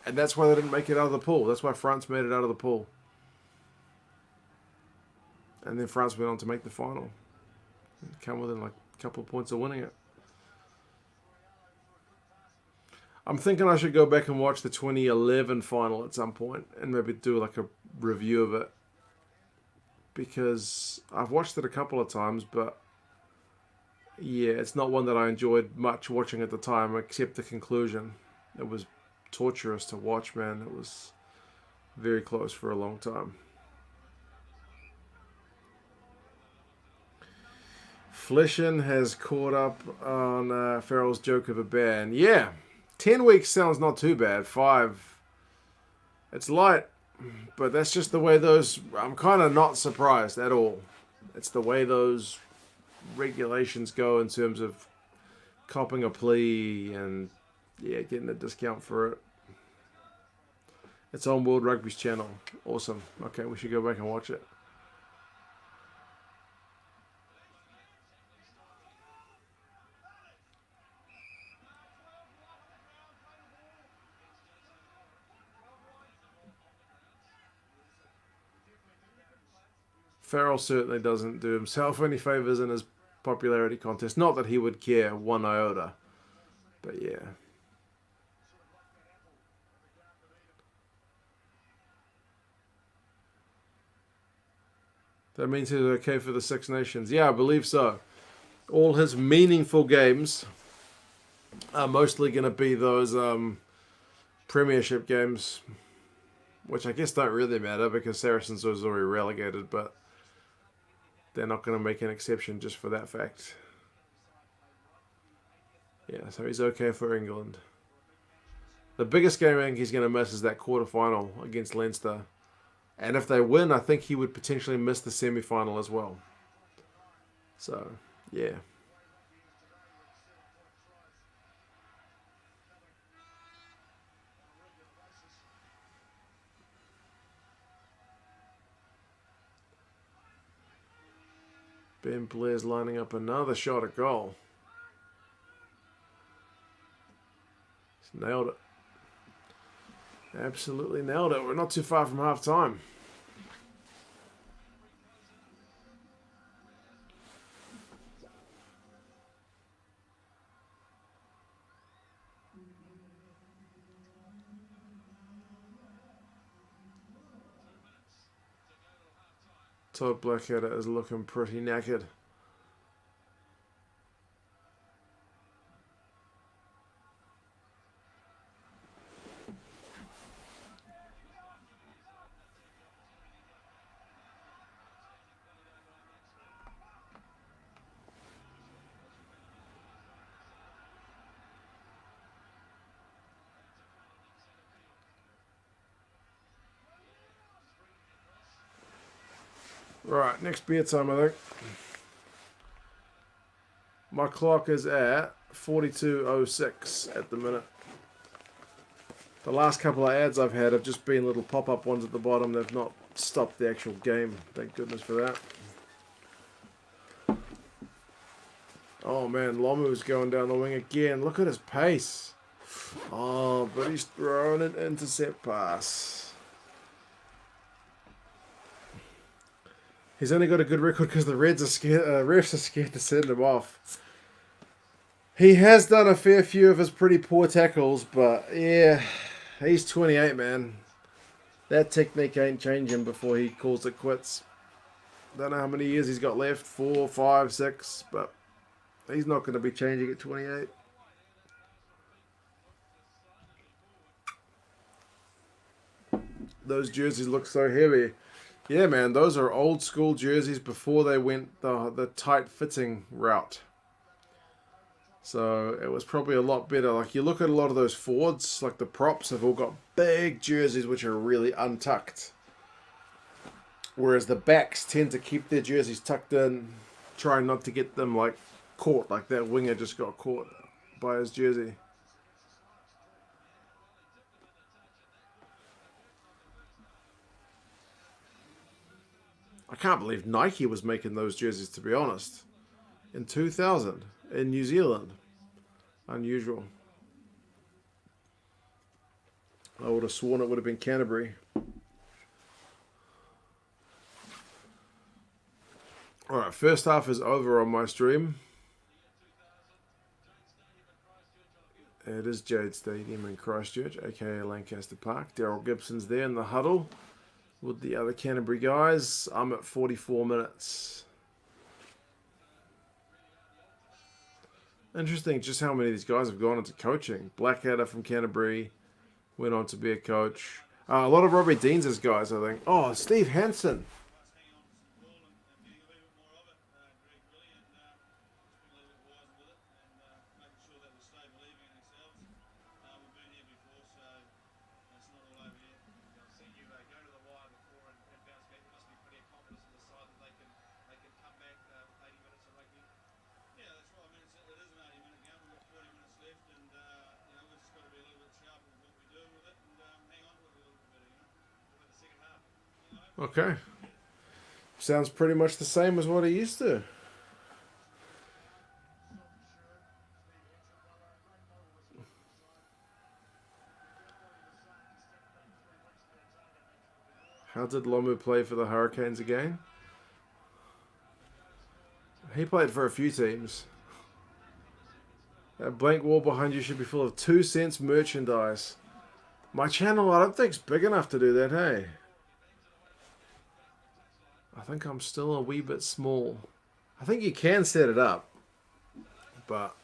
And that's why they didn't make it out of the pool. That's why France made it out of the pool. And then France went on to make the final. Come within like a couple of points of winning it. I'm thinking I should go back and watch the 2011 final at some point and maybe do like a review of it. Because I've watched it a couple of times, but yeah, it's not one that I enjoyed much watching at the time, except the conclusion. It was torturous to watch, man. It was very close for a long time. Flishin has caught up on Farrell's joke of a ban. Yeah, 10 weeks sounds not too bad. 5, it's light, but that's just the way those... I'm kind of not surprised at all. It's the way those regulations go in terms of copping a plea and, yeah, getting a discount for it. It's on World Rugby's channel. Awesome. Okay, we should go back and watch it. Farrell certainly doesn't do himself any favours in his popularity contest. Not that he would care one iota. But yeah. That means he's okay for the Six Nations. Yeah, I believe so. All his meaningful games are mostly going to be those Premiership games, which I guess don't really matter because Saracens was already relegated, but they're not going to make an exception just for that fact. Yeah, so he's okay for England. The biggest game I think he's going to miss is that quarterfinal against Leinster. And if they win, I think he would potentially miss the semi-final as well. So, yeah. Ben Blair's lining up another shot at goal. He's nailed it. Absolutely nailed it. We're not too far from half time. Todd Blackadder is looking pretty knackered. Right, next beer time, I think. My clock is at 42:06 at the minute. The last couple of ads I've had have just been little pop-up ones at the bottom. They've not stopped the actual game. Thank goodness for that. Oh man, Lomu's going down the wing again. Look at his pace. Oh, but he's throwing an intercept pass. He's only got a good record because the Reds are scared. Refs are scared to send him off. He has done a fair few of his pretty poor tackles, but yeah, he's 28, man. That technique ain't changing before he calls it quits. Don't know how many years he's got left, 4, 5, 6, but he's not going to be changing at 28. Those jerseys look so heavy. Yeah, man, those are old school jerseys before they went the tight fitting route. So it was probably a lot better. Like you look at a lot of those Fords, like the props have all got big jerseys which are really untucked. Whereas the backs tend to keep their jerseys tucked in, trying not to get them like caught, like that winger just got caught by his jersey. I can't believe Nike was making those jerseys, to be honest, in 2000 in New Zealand. Unusual. I would have sworn it would have been Canterbury. Alright, first half is over on my stream. It is Jade Stadium in Christchurch, aka Lancaster Park. Daryl Gibson's there in the huddle with the other Canterbury guys. I'm at 44 minutes. Interesting just how many of these guys have gone into coaching. Blackadder from Canterbury went on to be a coach. A lot of Robbie Deans' guys, I think. Oh, Steve Hansen. Okay. Sounds pretty much the same as what he used to. How did Lomu play for the Hurricanes again? He played for a few teams. That blank wall behind you should be full of 2 cents merchandise. My channel, I don't think it's big enough to do that, hey? I think I'm still a wee bit small. I think you can set it up, but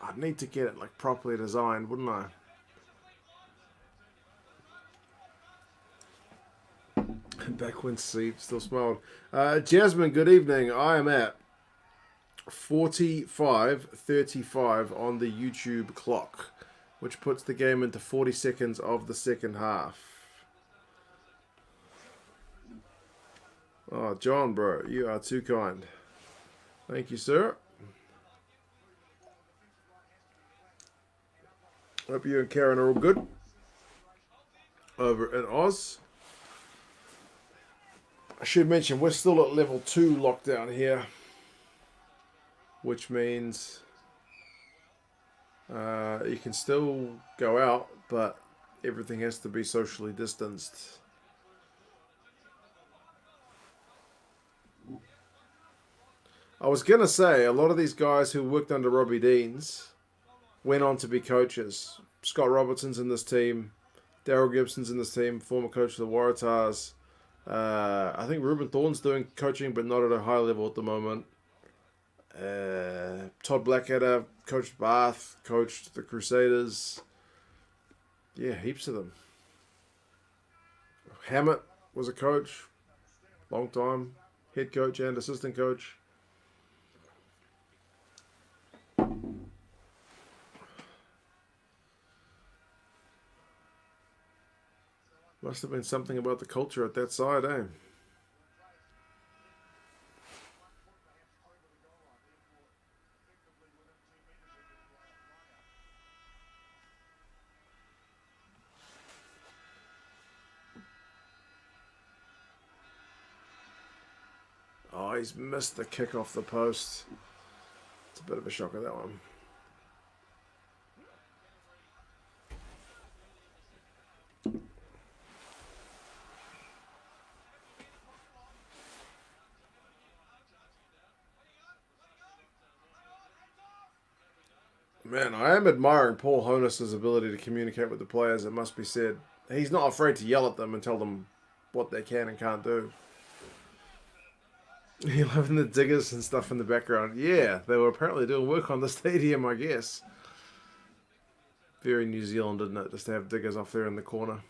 I'd need to get it like properly designed, wouldn't I? Back when Steve still smiled. Jasmine, good evening. I am at 45:35 on the YouTube clock, which puts the game into 40 seconds of the second half. Oh, John, bro, you are too kind. Thank you, sir. Hope you and Karen are all good over in Oz. I should mention we're still at level 2 lockdown here, which means you can still go out, but everything has to be socially distanced. I was going to say, a lot of these guys who worked under Robbie Deans went on to be coaches. Scott Robertson's in this team. Daryl Gibson's in this team, former coach of the Waratahs. I think Ruben Thorne's doing coaching, but not at a high level at the moment. Todd Blackadder coached Bath, coached the Crusaders. Yeah, heaps of them. Hammett was a coach, long time, head coach and assistant coach. Must have been something about the culture at that side, eh? Oh, he's missed the kick off the post. It's a bit of a shocker, that one. Man, I am admiring Paul Honus's ability to communicate with the players, it must be said. He's not afraid to yell at them and tell them what they can and can't do. You're loving the diggers and stuff in the background. Yeah, they were apparently doing work on the stadium, I guess. Very New Zealand, isn't it? Just to have diggers off there in the corner.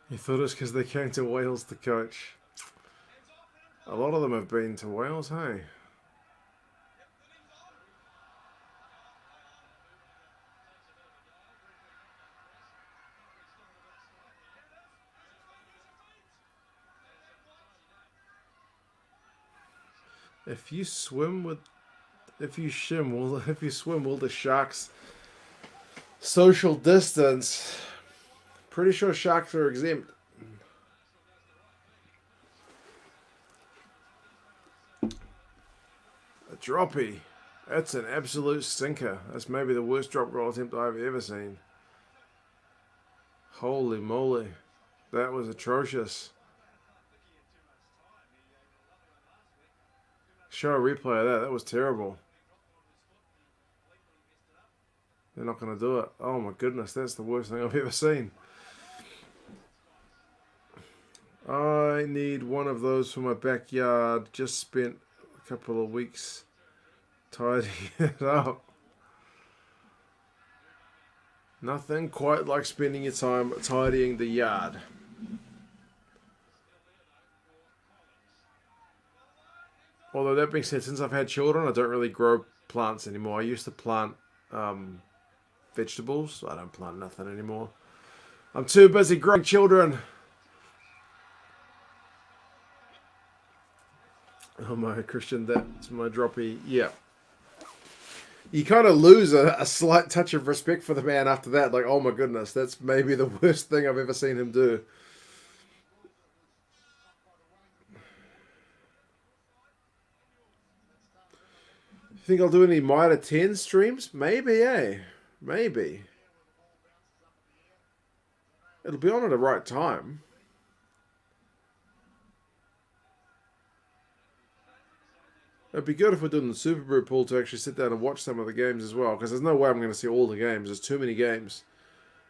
You thought it was because they came to Wales to coach. A lot of them have been to Wales, hey? If you swim with If you swim, will the sharks social distance? Pretty sure sharks are exempt. A droppy. That's an absolute stinker. That's maybe the worst drop goal attempt I've ever seen. Holy moly. That was atrocious. Show a replay of that. That was terrible. They're not going to do it. Oh my goodness. That's the worst thing I've ever seen. I need one of those for my backyard. Just spent a couple of weeks tidying it up. Nothing quite like spending your time tidying the yard. Although that being said, since I've had children, I don't really grow plants anymore. I used to plant vegetables. I don't plant nothing anymore. I'm too busy growing children. Oh my Christian, that's my droppy. Yeah. You kind of lose a slight touch of respect for the man after that. Like, oh my goodness, that's maybe the worst thing I've ever seen him do. You think I'll do any Mitre 10 streams? Maybe, eh? Maybe. It'll be on at the right time. It'd be good if we're doing the Super Brew pool to actually sit down and watch some of the games as well, because there's no way I'm going to see all the games. There's too many games.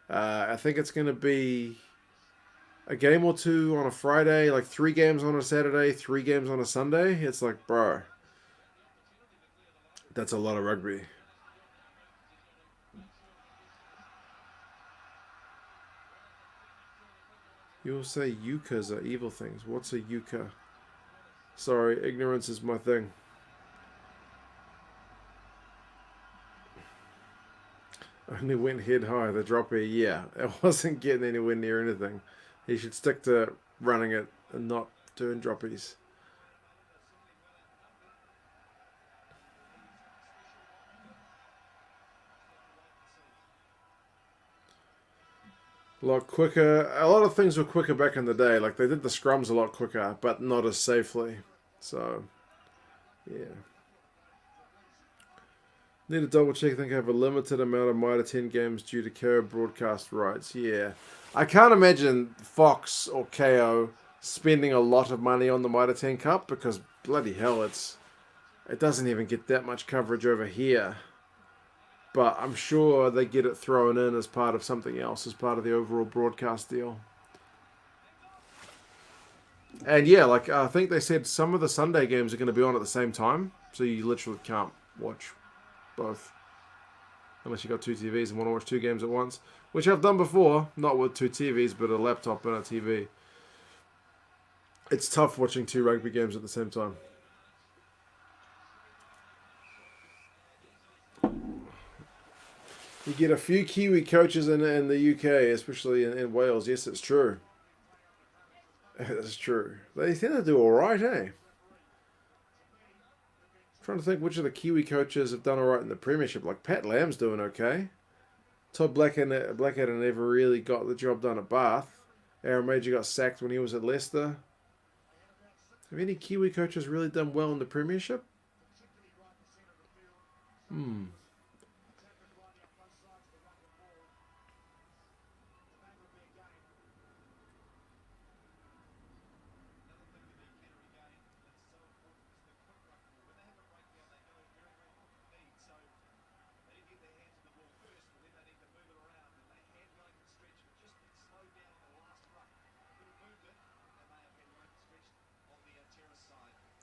I think it's going to be a game or two on a Friday, like 3 games on a Saturday, 3 games on a Sunday. It's like, bro, that's a lot of rugby. You'll say yuccas are evil things. What's a yucca? Sorry, ignorance is my thing. Only went head high, the droppy. Yeah, it wasn't getting anywhere near anything. He should stick to running it and not doing droppies. A lot quicker. A lot of things were quicker back in the day. Like, they did the scrums a lot quicker, but not as safely. So, yeah. Need to double check. I think I have a limited amount of Mitre 10 games due to KO broadcast rights. Yeah. I can't imagine Fox or KO spending a lot of money on the Mitre 10 Cup, because bloody hell, it doesn't even get that much coverage over here. But I'm sure they get it thrown in as part of something else, as part of the overall broadcast deal. And yeah, like, I think they said some of the Sunday games are going to be on at the same time, so you literally can't watch both. Unless you got 2 TVs and want to watch 2 games at once. Which I've done before, not with 2 TVs, but a laptop and a TV. It's tough watching 2 rugby games at the same time. You get a few Kiwi coaches in the UK, especially in Wales. Yes, it's true. It's true. They tend to do alright, eh? I'm trying to think which of the Kiwi coaches have done alright in the Premiership. Like, Pat Lamb's doing okay. Todd Blackadder never really got the job done at Bath. Aaron Major got sacked when he was at Leicester. Have any Kiwi coaches really done well in the Premiership?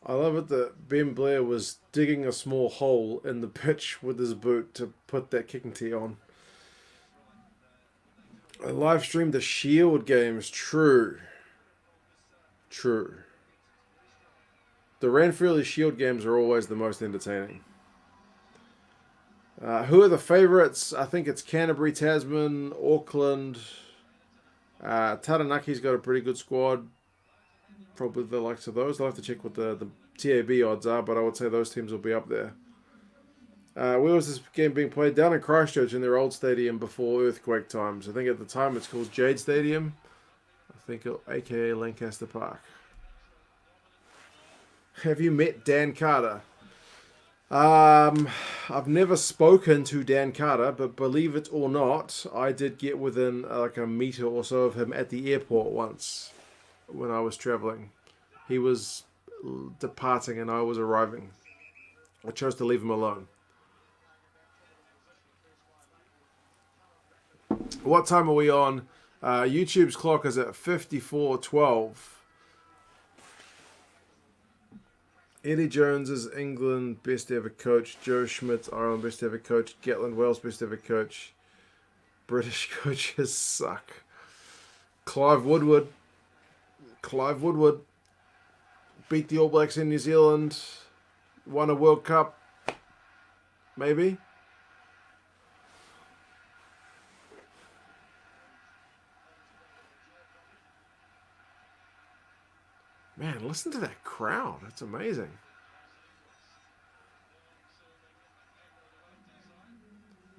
I love it that Ben Blair was digging a small hole in the pitch with his boot to put that kicking tee on. I live streamed the Shield games. True. The Ranfurly Shield games are always the most entertaining. Who are the favourites? I think it's Canterbury, Tasman, Auckland. Taranaki's got a pretty good squad. Probably the likes of those. I'll have to check what the TAB odds are, but I would say those teams will be up there. Where was this game being played? Down in Christchurch in their old stadium before earthquake times. I think at the time it's called Jade Stadium. I think, aka Lancaster Park. Have you met Dan Carter? I've never spoken to Dan Carter, but believe it or not, I did get within like a meter or so of him at the airport once when I was traveling. He was departing and I was arriving. I chose to leave him alone. What time are we on? YouTube's clock is at 54:12. Eddie Jones is England best ever coach. Joe Schmidt's Ireland best ever coach. Gatland Wells best ever coach. British coaches suck. Clive Woodward. Clive Woodward beat the All Blacks in New Zealand. Won a World Cup. Maybe. Man, listen to that crowd. That's amazing.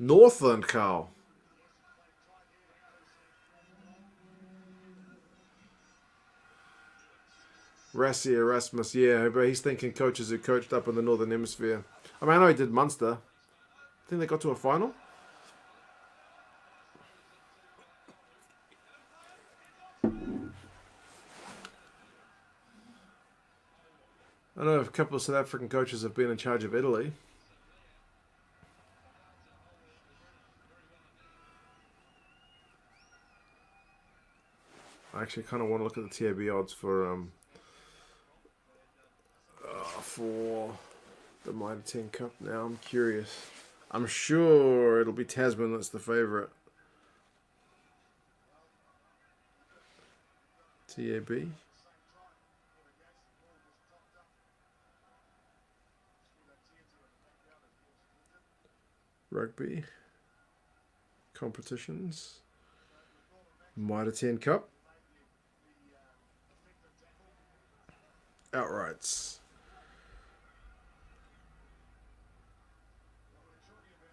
Northland, Carl. Rassie Erasmus, yeah, but he's thinking coaches who coached up in the Northern Hemisphere. I mean, I know he did Munster. I think they got to a final. I know a couple of South African coaches have been in charge of Italy. I actually kind of want to look at the TAB odds for the Mitre 10 Cup now. I'm curious. I'm sure it'll be Tasman that's the favourite. TAB. Rugby. Competitions. Mitre 10 Cup. Outrights.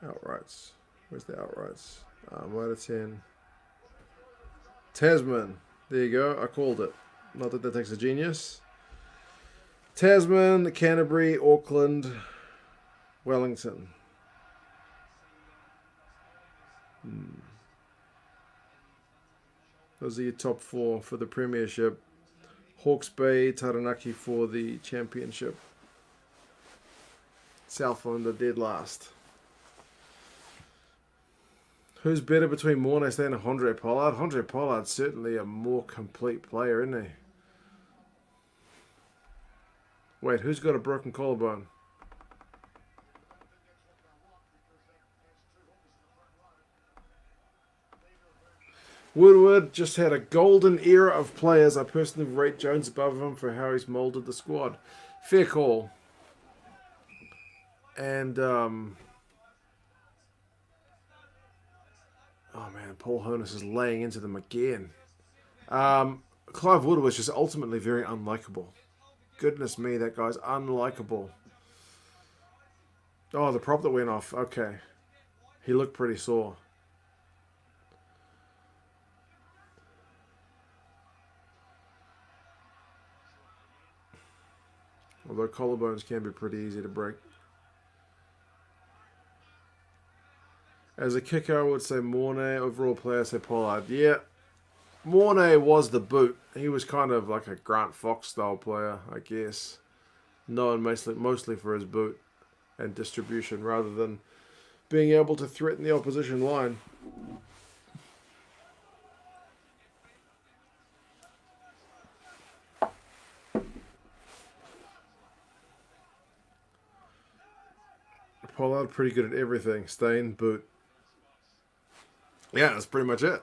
Outrights. Where's the outrights? Mitre 10. Tasman. There you go. I called it. Not that takes a genius. Tasman, Canterbury, Auckland, Wellington. Those are your top four for the Premiership. Hawke's Bay, Taranaki for the Championship. Southland are dead last. Who's better between Mornay Stain and Andre Pollard? Andre Pollard's certainly a more complete player, isn't he? Wait, who's got a broken collarbone? Woodward just had a golden era of players. I personally rate Jones above him for how he's moulded the squad. Fair call. And, oh man, Paul Honus is laying into them again. Clive Woodward was just ultimately very unlikable. Goodness me, that guy's unlikable. Oh, the prop that went off. Okay. He looked pretty sore. Although collarbones can be pretty easy to break. As a kicker, I would say Mornay. Overall player, I say Pollard. Yeah, Mornay was the boot. He was kind of like a Grant Fox style player, I guess. Known mostly for his boot and distribution rather than being able to threaten the opposition line. Pollard pretty good at everything. Stain, boot. Yeah, that's pretty much it.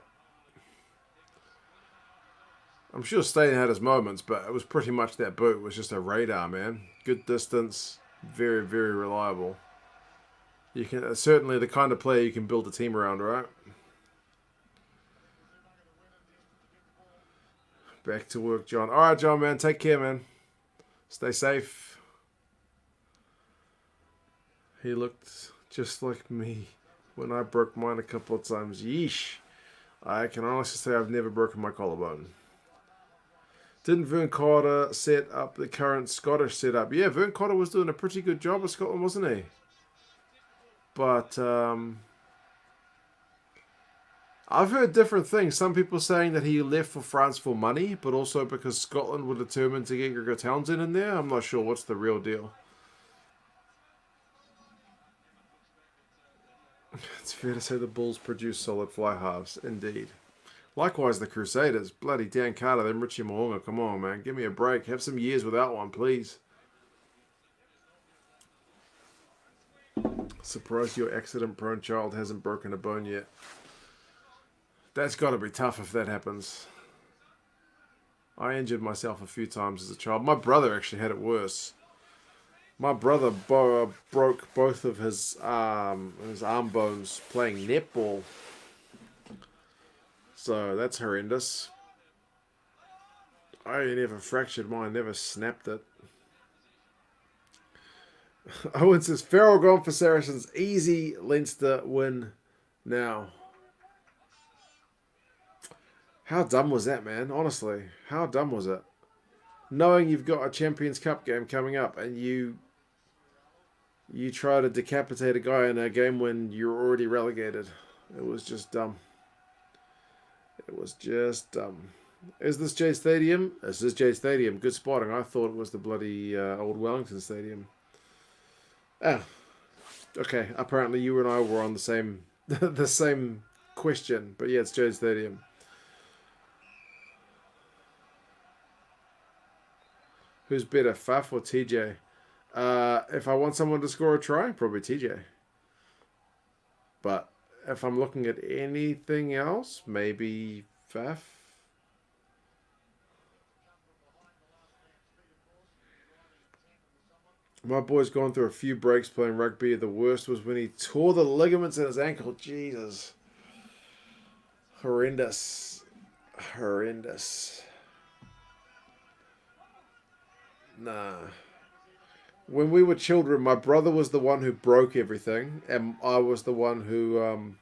I'm sure Stain had his moments, but it was pretty much that boot. It was just a radar, man. Good distance, very, very reliable. You can certainly the kind of player you can build a team around, right? Back to work, John. All right, John, man. Take care, man. Stay safe. He looked Just like me when I broke mine a couple of times. Yeesh. I can honestly say I've never broken my collarbone. Didn't Vern Cotter set up the current Scottish setup? Yeah, Vern Cotter was doing a pretty good job of Scotland, wasn't he? But I've heard different things. Some people saying that he left for France for money, but also because Scotland were determined to get Gregor Townsend in there. I'm not sure what's the real deal. It's fair to say the Bulls produce solid fly halves, indeed. Likewise, the Crusaders. Bloody Dan Carter, then Richie Mo'unga. Come on, man. Give me a break. Have some years without one, please. Surprised your accident-prone child hasn't broken a bone yet. That's got to be tough if that happens. I injured myself a few times as a child. My brother actually had it worse. My brother broke both of his arm bones playing netball. So that's horrendous. I never fractured mine, never snapped it. Owen says, Farrell gone for Saracens. Easy Leinster win now. How dumb was that, man? Honestly, how dumb was it? Knowing you've got a Champions Cup game coming up and you try to decapitate a guy in a game when you're already relegated. It was just dumb. It was just dumb. Is this J Stadium? This is J Stadium. Good spotting. I thought it was the bloody old Wellington Stadium. Ah, okay. Apparently you and I were on the same the same question, but yeah, it's J Stadium. Who's better, Faf or TJ? If I want someone to score a try, probably TJ. But if I'm looking at anything else, maybe Faf. My boy's gone through a few breaks playing rugby. The worst was when he tore the ligaments in his ankle. Jesus. Horrendous. Horrendous. Nah. When we were children, my brother was the one who broke everything, and I was the one who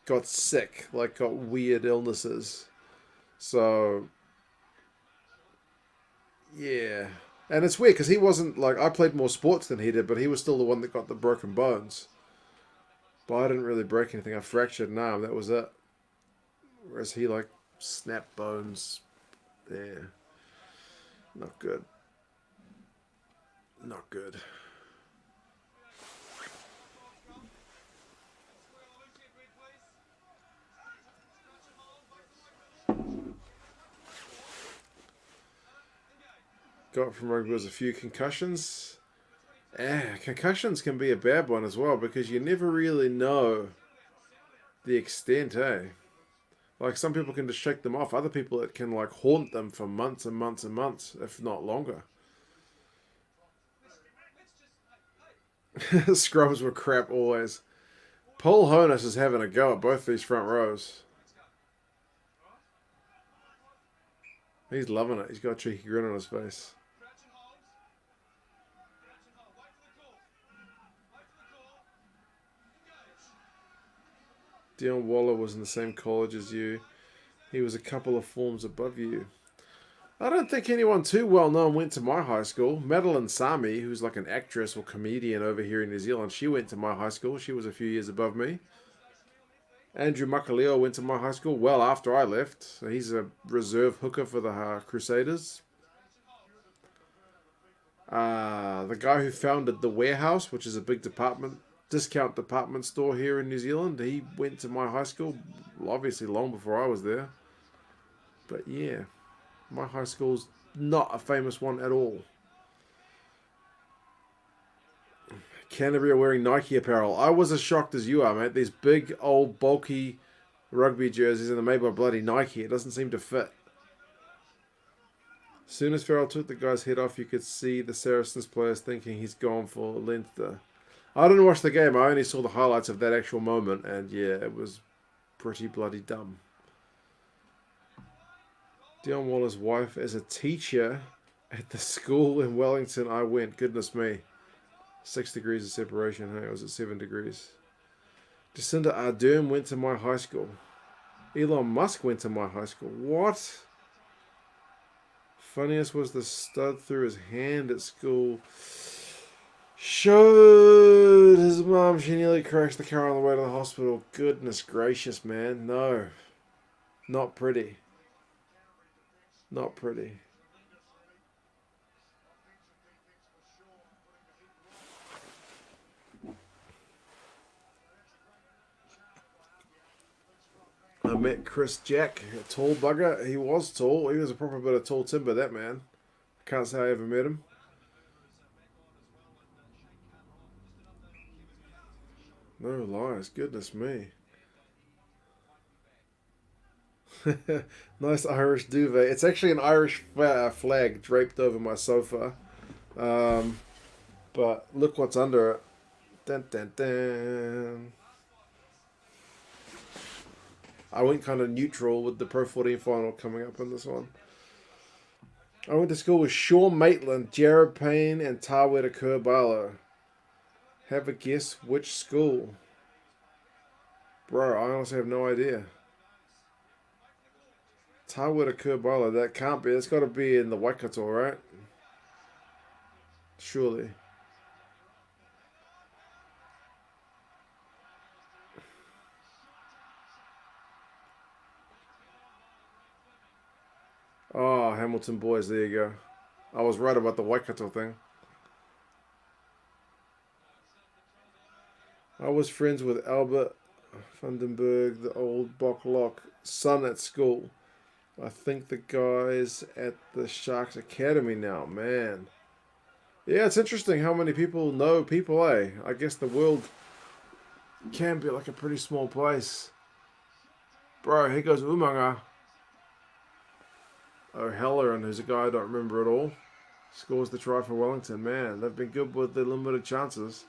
got sick, like got weird illnesses. So, yeah. And it's weird because he wasn't like, I played more sports than he did, but he was still the one that got the broken bones. But I didn't really break anything. I fractured an arm, that was it. Whereas he like snapped bones. Yeah. Not good. Not good. Got from rugby was a few concussions. Concussions can be a bad one as well because you never really know the extent, eh? Like some people can just shake them off. Other people it can like haunt them for months and months and months, if not longer. Scrubs were crap always. Paul Honus is having a go at both these front rows. He's loving it. He's got a cheeky grin on his face. Dion Waller was in the same college as you. He was a couple of forms above you. I don't think anyone too well known went to my high school. Madeline Sami, who's like an actress or comedian over here in New Zealand, she went to my high school. She was a few years above me. Andrew Makaleo went to my high school well after I left. So he's a reserve hooker for the Crusaders. The guy who founded The Warehouse, which is a big discount department store here in New Zealand, he went to my high school, obviously long before I was there. But yeah. My high school's not a famous one at all. Canterbury are wearing Nike apparel. I was as shocked as you are, mate. These big, old, bulky rugby jerseys and they're made by bloody Nike. It doesn't seem to fit. As soon as Farrell took the guy's head off, you could see the Saracens players thinking he's gone for Leinster. I didn't watch the game. I only saw the highlights of that actual moment. And yeah, it was pretty bloody dumb. Dion Waller's wife is a teacher at the school in Wellington I went. Goodness me. 6 degrees of separation. Hey, I was at 7 degrees. Jacinda Ardern went to my high school. Elon Musk went to my high school. What? Funniest was the stud through his hand at school. Showed his mom she nearly crashed the car on the way to the hospital. Goodness gracious, man. No. Not pretty. Not pretty. I met Chris Jack, a tall bugger. He was tall. He was a proper bit of tall timber, that man. Can't say I ever met him. No lies. Goodness me. Nice Irish duvet. It's actually an Irish flag draped over my sofa. But look what's under it. Dun, dun, dun. I went kind of neutral with the Pro 14 final coming up in this one. I went to school with Sean Maitland, Jared Payne, and Taweta Kurbalo. Have a guess which school? Bro, I honestly have no idea. Taweta Kurbalo, that can't be. It's got to be in the Waikato, right? Surely. Oh, Hamilton boys, there you go. I was right about the Waikato thing. I was friends with Albert Vandenberg, the old Bocklock son at school. I think the guy's at the Sharks Academy now, man. Yeah, it's interesting how many people know people, eh? I guess the world can be like a pretty small place. Bro, here goes Umanga. O'Halloran, who's a guy I don't remember at all, scores the try for Wellington. Man, they've been good with their limited chances.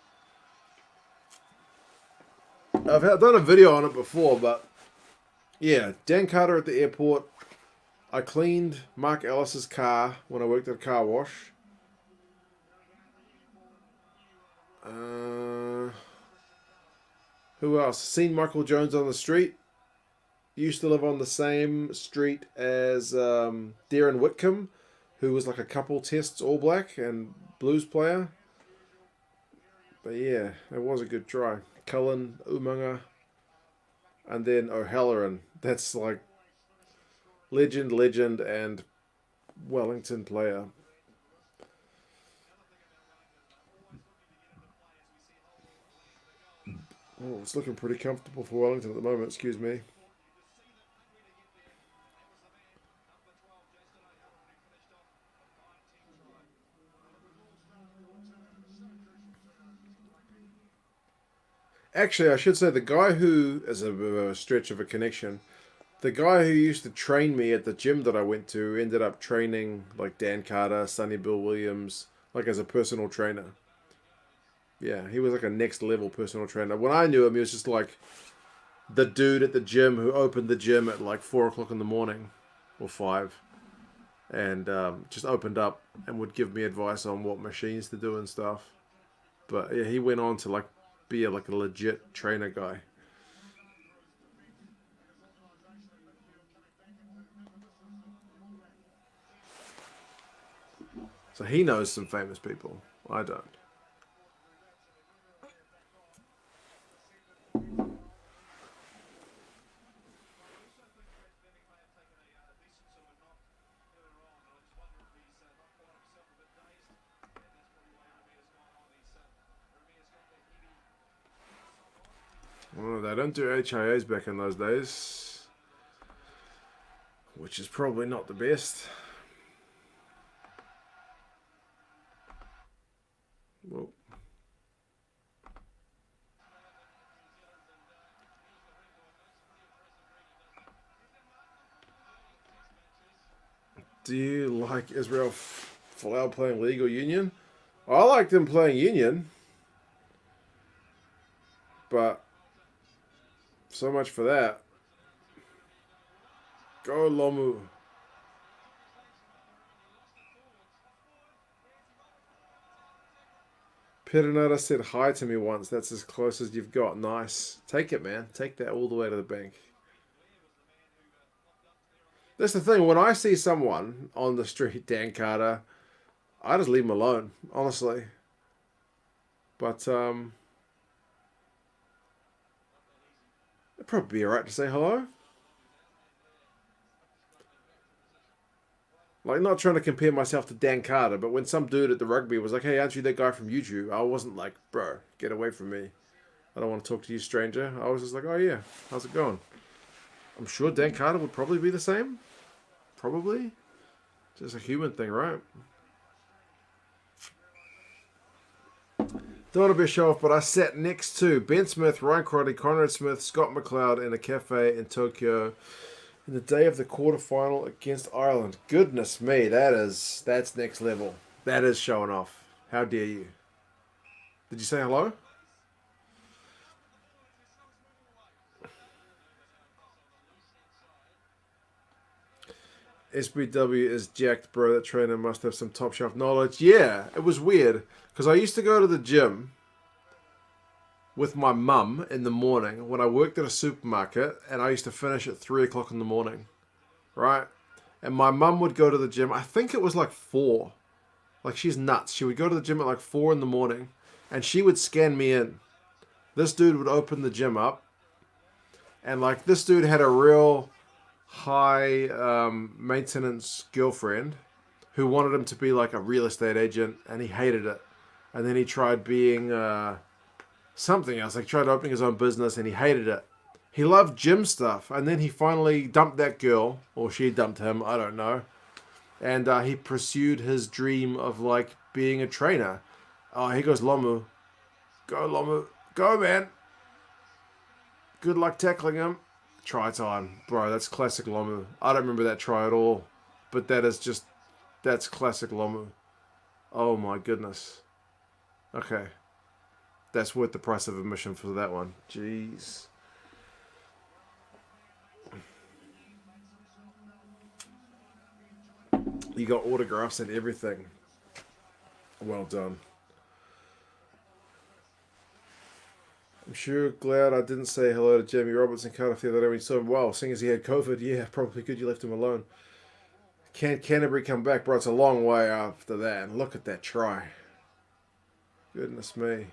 I've done a video on it before, but yeah, Dan Carter at the airport. I cleaned Mark Ellis's car when I worked at a car wash. Who else? Seen Michael Jones on the street. Used to live on the same street as Darren Whitcomb, who was like a couple tests All Black and blues player. But yeah, it was a good try. Cullen, Umanga, and then O'Halloran. That's like legend, and Wellington player. Oh, it's looking pretty comfortable for Wellington at the moment, excuse me. Actually, I should say the guy who, as a stretch of a connection, the guy who used to train me at the gym that I went to ended up training like Dan Carter, Sonny Bill Williams, like as a personal trainer. Yeah, he was like a next level personal trainer. When I knew him, he was just like the dude at the gym who opened the gym at like 4 o'clock in the morning or 5 and just opened up and would give me advice on what machines to do and stuff. But yeah, he went on to like be like a legit trainer guy. So he knows some famous people. I don't. Well, they don't do HIAs back in those days, which is probably not the best. Well, do you like Israel Folau playing league or union? I like them playing union, but so much for that. Go Lomu. Petanata said hi to me once. That's as close as you've got. Nice. Take it, man. Take that all the way to the bank. That's the thing. When I see someone on the street, Dan Carter, I just leave them alone, honestly. But it'd probably be alright to say hello. Like, not trying to compare myself to Dan Carter, but when some dude at the rugby was like, "Hey, aren't you that guy from YouTube?" I wasn't like, "Bro, get away from me. I don't want to talk to you, stranger." I was just like, "Oh yeah, how's it going?" I'm sure Dan Carter would probably be the same. Probably. Just a human thing, right? Don't want to be a show off, but I sat next to Ben Smith, Ryan Crotty, Conrad Smith, Scott McLeod in a cafe in Tokyo in the day of the quarterfinal against Ireland. Goodness me, that's next level. That is showing off. How dare you? Did you say hello? SBW is jacked, bro. That trainer must have some top shelf knowledge. Yeah, it was weird because I used to go to the gym with my mum in the morning when I worked at a supermarket, and I used to finish at 3 o'clock in the morning, right? And my mum would go to the gym. I think it was like 4. Like, she's nuts. She would go to the gym at like 4 in the morning, and she would scan me in. This dude would open the gym up, and like this dude had a real high maintenance girlfriend who wanted him to be like a real estate agent, and he hated it. And then he tried being something else, like tried opening his own business, and he hated it. He loved gym stuff, and then he finally dumped that girl, or she dumped him, I don't know. And he pursued his dream of like being a trainer. Oh, here goes Lomu. Go, Lomu. Go, man. Good luck tackling him. Try time. Bro, that's classic Lomu. I don't remember that try at all. But that's classic Lomu. Oh my goodness. Okay. That's worth the price of admission for that one. Jeez. You got autographs and everything. Well done. I'm sure glad I didn't say hello to Jamie Roberts and Cardiff the other day when he saw him. Well, seeing as he had COVID, yeah, probably good you left him alone. Can Canterbury come back, bro? It's a long way after that. And look at that try. Goodness me.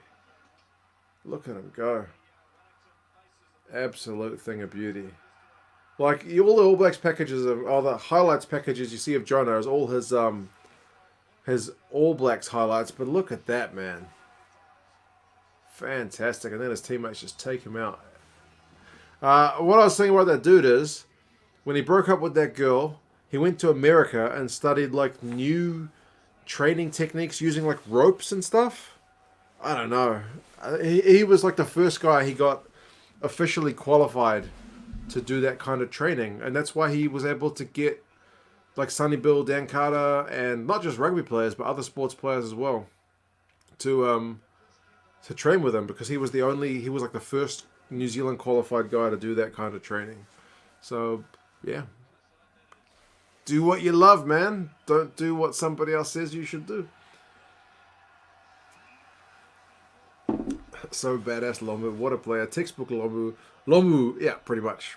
Look at him go. Absolute thing of beauty. Like, all the All Blacks packages, all the highlights packages you see of Jono is all his All Blacks highlights. But look at that, man. Fantastic. And then his teammates just take him out. What I was saying about that dude is, when he broke up with that girl, he went to America and studied like new training techniques using like ropes and stuff. I don't know. He was like the first guy he got officially qualified to do that kind of training, and that's why he was able to get like Sonny Bill, Dan Carter, and not just rugby players but other sports players as well to train with him, because he was like the first New Zealand qualified guy to do that kind of training. So yeah, do what you love, man. Don't do what somebody else says you should do. So badass, Lomu. What a player. Textbook Lomu. Lomu, yeah, pretty much.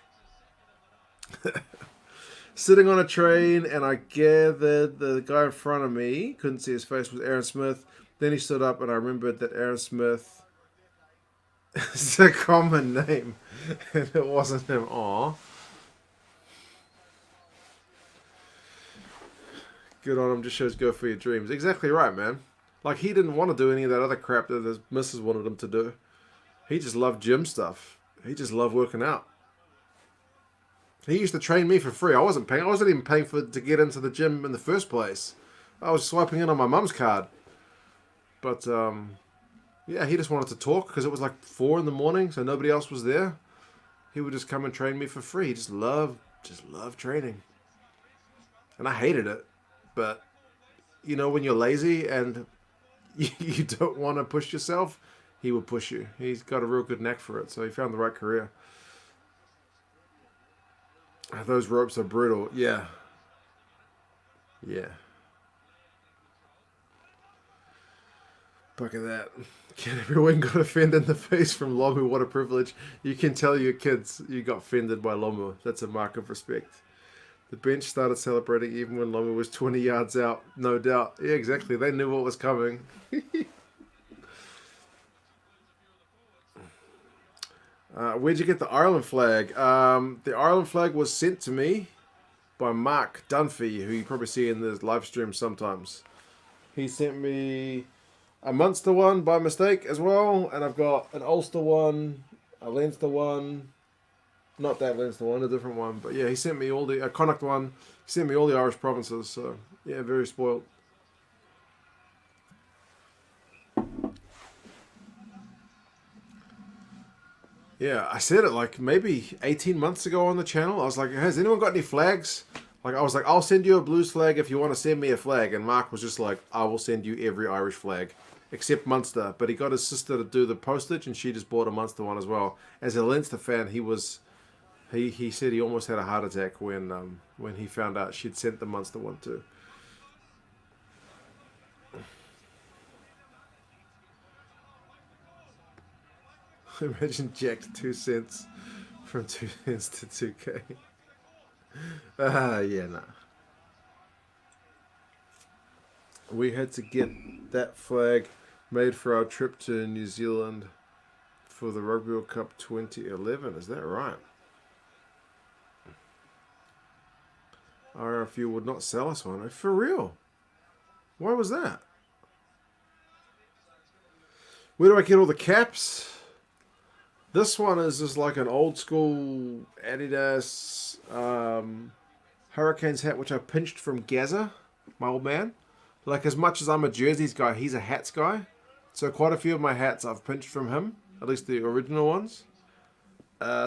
Sitting on a train, and I gathered the guy in front of me, couldn't see his face, was Aaron Smith. Then he stood up, and I remembered that Aaron Smith is a common name. And it wasn't him. Aw. Good on him. Just shows go for your dreams. Exactly right, man. Like, he didn't want to do any of that other crap that his missus wanted him to do. He just loved gym stuff. He just loved working out. He used to train me for free. I wasn't paying. I wasn't even paying to get into the gym in the first place. I was swiping in on my mum's card. But, yeah, he just wanted to talk because it was like 4 in the morning, so nobody else was there. He would just come and train me for free. He just loved training. And I hated it. But, you know, when you're lazy and you don't want to push yourself, he will push you. He's got a real good knack for it, so he found the right career. Those ropes are brutal. Yeah. Yeah. Look at that. Canterbury got a fend in the face from Lomu. What a privilege. You can tell your kids you got fended by Lomu. That's a mark of respect. The bench started celebrating even when Lomu was 20 yards out. No doubt. Yeah, exactly. They knew what was coming. Where'd you get the Ireland flag? The Ireland flag was sent to me by Mark Dunphy, who you probably see in the live stream sometimes. He sent me a Munster one by mistake as well, and I've got an Ulster one, a Leinster one, not that Leinster one, a different one. But yeah, he sent me all a Connacht one. He sent me all the Irish provinces. So yeah, very spoiled. Yeah, I said it like maybe 18 months ago on the channel. I was like, has anyone got any flags? Like, I was like, I'll send you a Blues flag if you want to send me a flag. And Mark was just like, I will send you every Irish flag except Munster. But he got his sister to do the postage, and she just bought a Munster one as well. As a Leinster fan, he said he almost had a heart attack when he found out she'd sent the Munster one too. Imagine jacked 2 cents from 2 cents to 2K. Yeah, nah. We had to get that flag made for our trip to New Zealand for the Rugby World Cup 2011. Is that right? RFU would not sell us one. For real? Why was that? Where do I get all the caps? This one is just like an old school Adidas Hurricanes hat, which I pinched from Gaza, my old man. Like, as much as I'm a jerseys guy, he's a hats guy. So quite a few of my hats I've pinched from him, at least the original ones.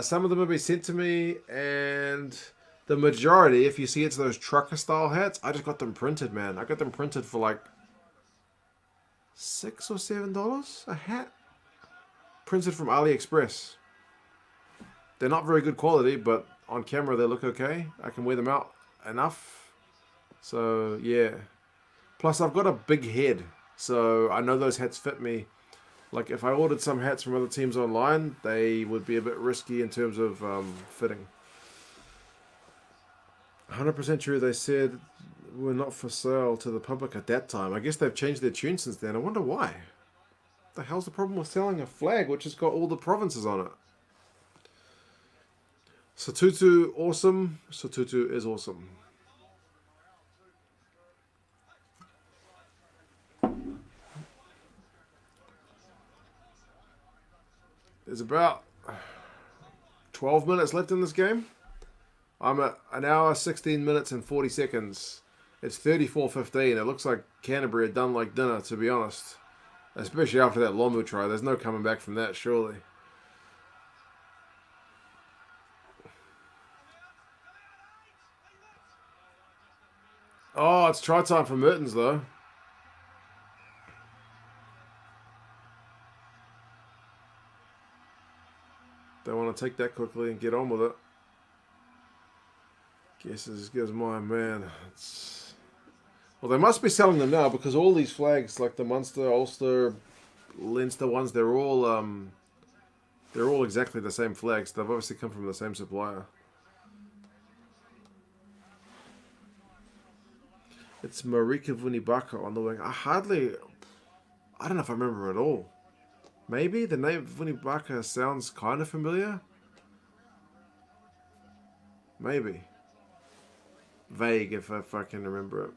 Some of them have been sent to me, and the majority, if you see it's those trucker style hats, I just got them printed, man. I got them printed for like $6 or $7 a hat. Printed from AliExpress. They're not very good quality, but on camera they look okay. I can wear them out enough. So yeah. Plus I've got a big head, so I know those hats fit me. Like, if I ordered some hats from other teams online, they would be a bit risky in terms of fitting. 100% true, they said were not for sale to the public at that time. I guess they've changed their tune since then. I wonder why. The hell's the problem with selling a flag which has got all the provinces on it? Sotutu, awesome. Sotutu is awesome. There's about 12 minutes left in this game. I'm at an hour, 16 minutes and 40 seconds. It's 34:15. It looks like Canterbury had done like dinner, to be honest. Especially after that Lomu try. There's no coming back from that, surely. Oh, it's try time for Mertens, though. They want to take that quickly and get on with it. Guess as good as mine, man. Well, they must be selling them now, because all these flags, like the Munster, Ulster, Leinster ones, they're all exactly the same flags. They've obviously come from the same supplier. It's Marika Vunibaka on the wing. I don't know if I remember her at all. Maybe the name Vunibaka sounds kind of familiar. Maybe. Vague, if I can remember it.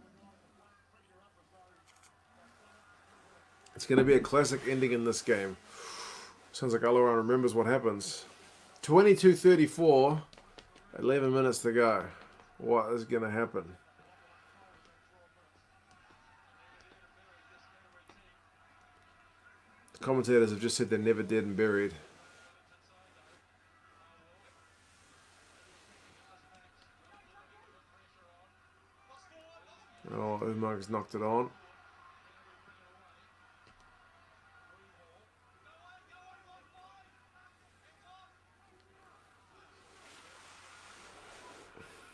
It's going to be a classic ending in this game. Sounds like Alaran remembers what happens. 22:34, 11 minutes to go. What is going to happen? The commentators have just said they're never dead and buried. Oh, Umag's knocked it on.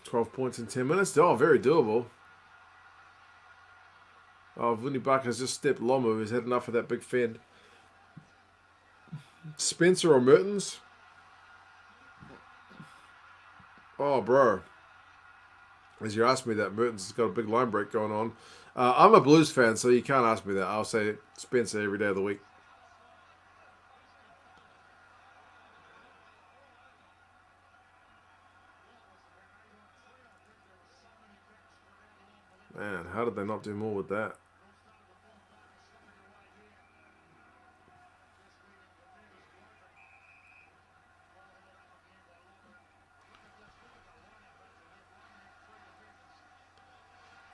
£12 points in 10 minutes. Oh, very doable. Oh, Oh, Vinnie Barker's just stepped Lomu. He's had enough of that big fend. Spencer or Mertens? Oh, bro. As you asked me that, Mertens has got a big line break going on. I'm a Blues fan, so you can't ask me that. I'll say Spencer every day of the week. Man, how did they not do more with that?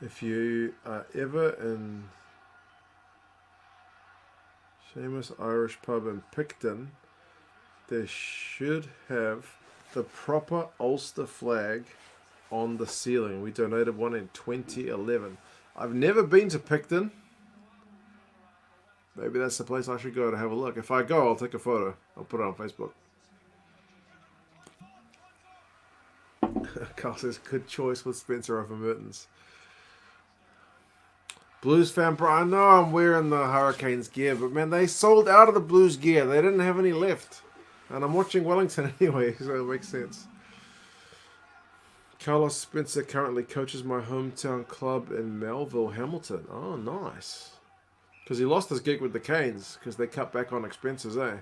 If you are ever in Seamus Irish Pub in Picton, they should have the proper Ulster flag on the ceiling. We donated one in 2011. I've never been to Picton. Maybe that's the place I should go to have a look. If I go, I'll take a photo. I'll put it on Facebook. Carl says, good choice with Spencer over Mertens. Blues fan, bro. I know I'm wearing the Hurricanes gear, but man, they sold out of the Blues gear. They didn't have any left. And I'm watching Wellington anyway, so it makes sense. Carlos Spencer currently coaches my hometown club in Melville, Hamilton. Oh, nice. Because he lost his gig with the Canes because they cut back on expenses, eh?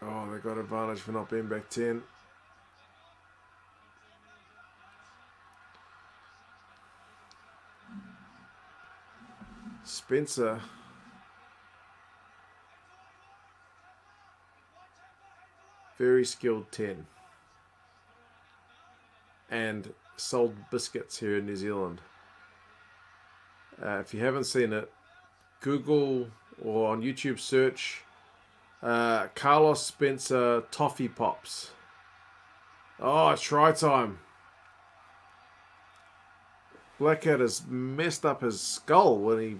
Oh, they got advantage for not being back 10. Spencer. Very skilled 10. And sold biscuits here in New Zealand. If you haven't seen it, Google or on YouTube search Carlos Spencer Toffee Pops. Oh, try time. Blackhead has messed up his skull when he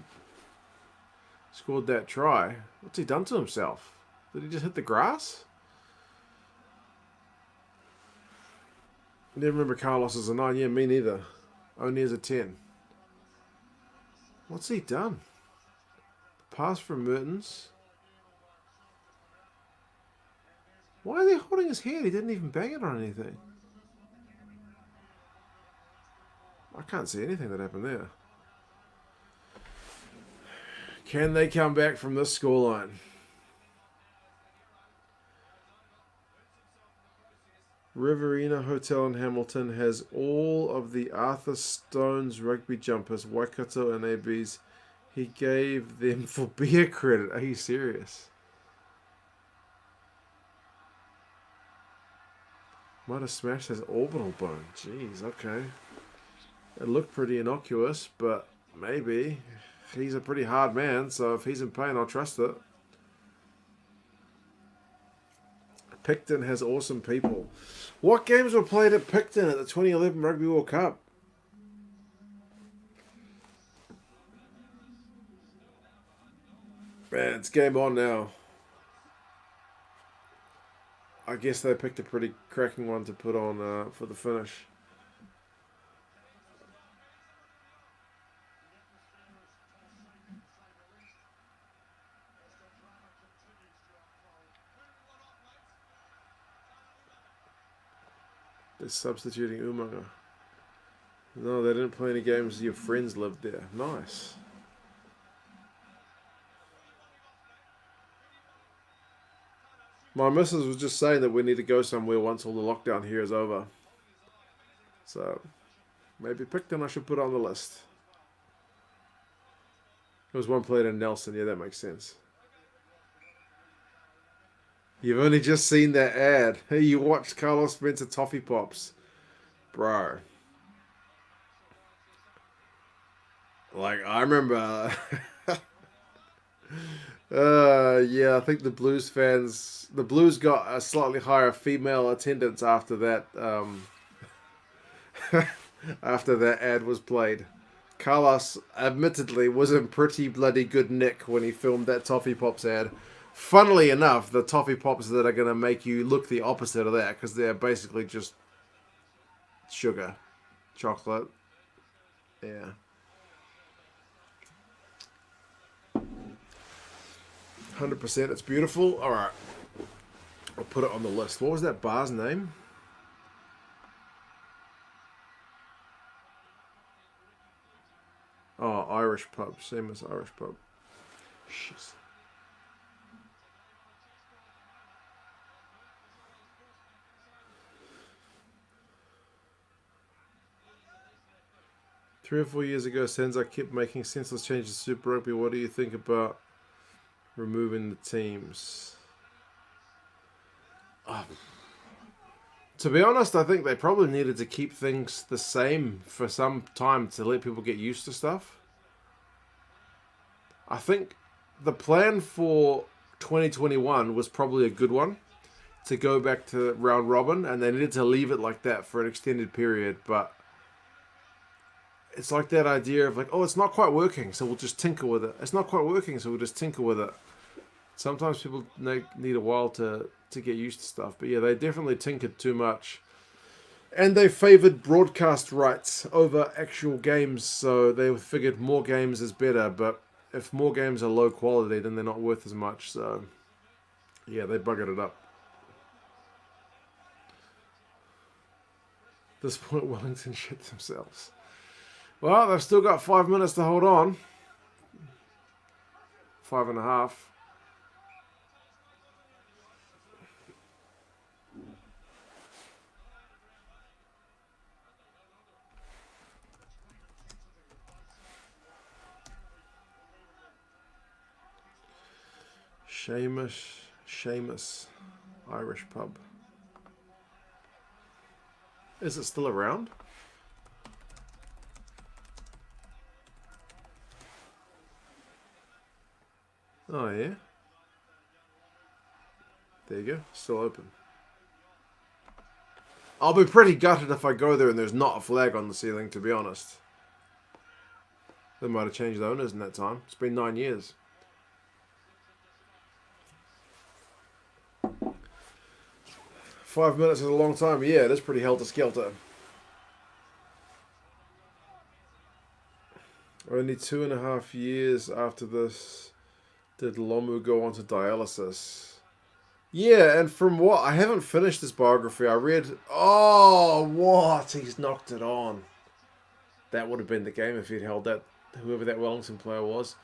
scored that try. What's he done to himself? Did he just hit the grass? I didn't remember Carlos as a 9. Yeah, me neither. Only as a 10. What's he done? Pass from Mertens. Why are they holding his head? He didn't even bang it on anything. I can't see anything that happened there. Can they come back from this scoreline? Riverina Hotel in Hamilton has all of the Arthur Stone's rugby jumpers, Waikato and ABs. He gave them for beer credit. Are you serious? Might have smashed his orbital bone. Jeez, okay. It looked pretty innocuous, but maybe. He's a pretty hard man, so if he's in pain, I'll trust it. Picton has awesome people. What games were played at Picton at the 2011 Rugby World Cup? Man, it's game on now. I guess they picked a pretty cracking one to put on for the finish. They're substituting Umaga. No, they didn't play any games. Your friends lived there. Nice. My missus was just saying that we need to go somewhere once all the lockdown here is over. So, maybe Picton I should put on the list. There was one played in Nelson. Yeah, that makes sense. You've only just seen that ad. Hey, you watched Carlos Spencer Toffee Pops. Bro. Like, I remember... yeah, I think the Blues fans... The Blues got a slightly higher female attendance after that... after that ad was played. Carlos, admittedly, was in pretty bloody good nick when he filmed that Toffee Pops ad. Funnily enough, the Toffee Pops that are going to make you look the opposite of that, because they're basically just sugar, chocolate. Yeah. 100%. It's beautiful. All right. I'll put it on the list. What was that bar's name? Oh, Irish pub. Same as Irish pub. Jeez. Three or 4 years ago, Senzai kept making senseless changes to Super Rugby. What do you think about removing the teams? To be honest, I think they probably needed to keep things the same for some time to let people get used to stuff. I think the plan for 2021 was probably a good one, to go back to round robin, and they needed to leave it like that for an extended period. But it's like that idea of like, oh, it's not quite working, so we'll just tinker with it. It's not quite working, so we'll just tinker with it. Sometimes people need a while to get used to stuff. But yeah, they definitely tinkered too much. And they favoured broadcast rights over actual games, so they figured more games is better. But if more games are low quality, then they're not worth as much. So yeah, they buggered it up. At this point, Wellington shit themselves. Well, they've still got 5 minutes to hold on. 5.5. Seamus, Irish pub. Is it still around? Oh yeah. There you go, still open. I'll be pretty gutted if I go there and there's not a flag on the ceiling, to be honest. They might have changed owners in that time. It's been 9 years. Five minutes is a long time. Yeah, it is pretty helter-skelter. Only 2.5 years after this did Lomu go on to dialysis. Yeah, and from what... I haven't finished this biography. I read... Oh, what? He's knocked it on. That would have been the game if he'd held that, whoever that Wellington player was.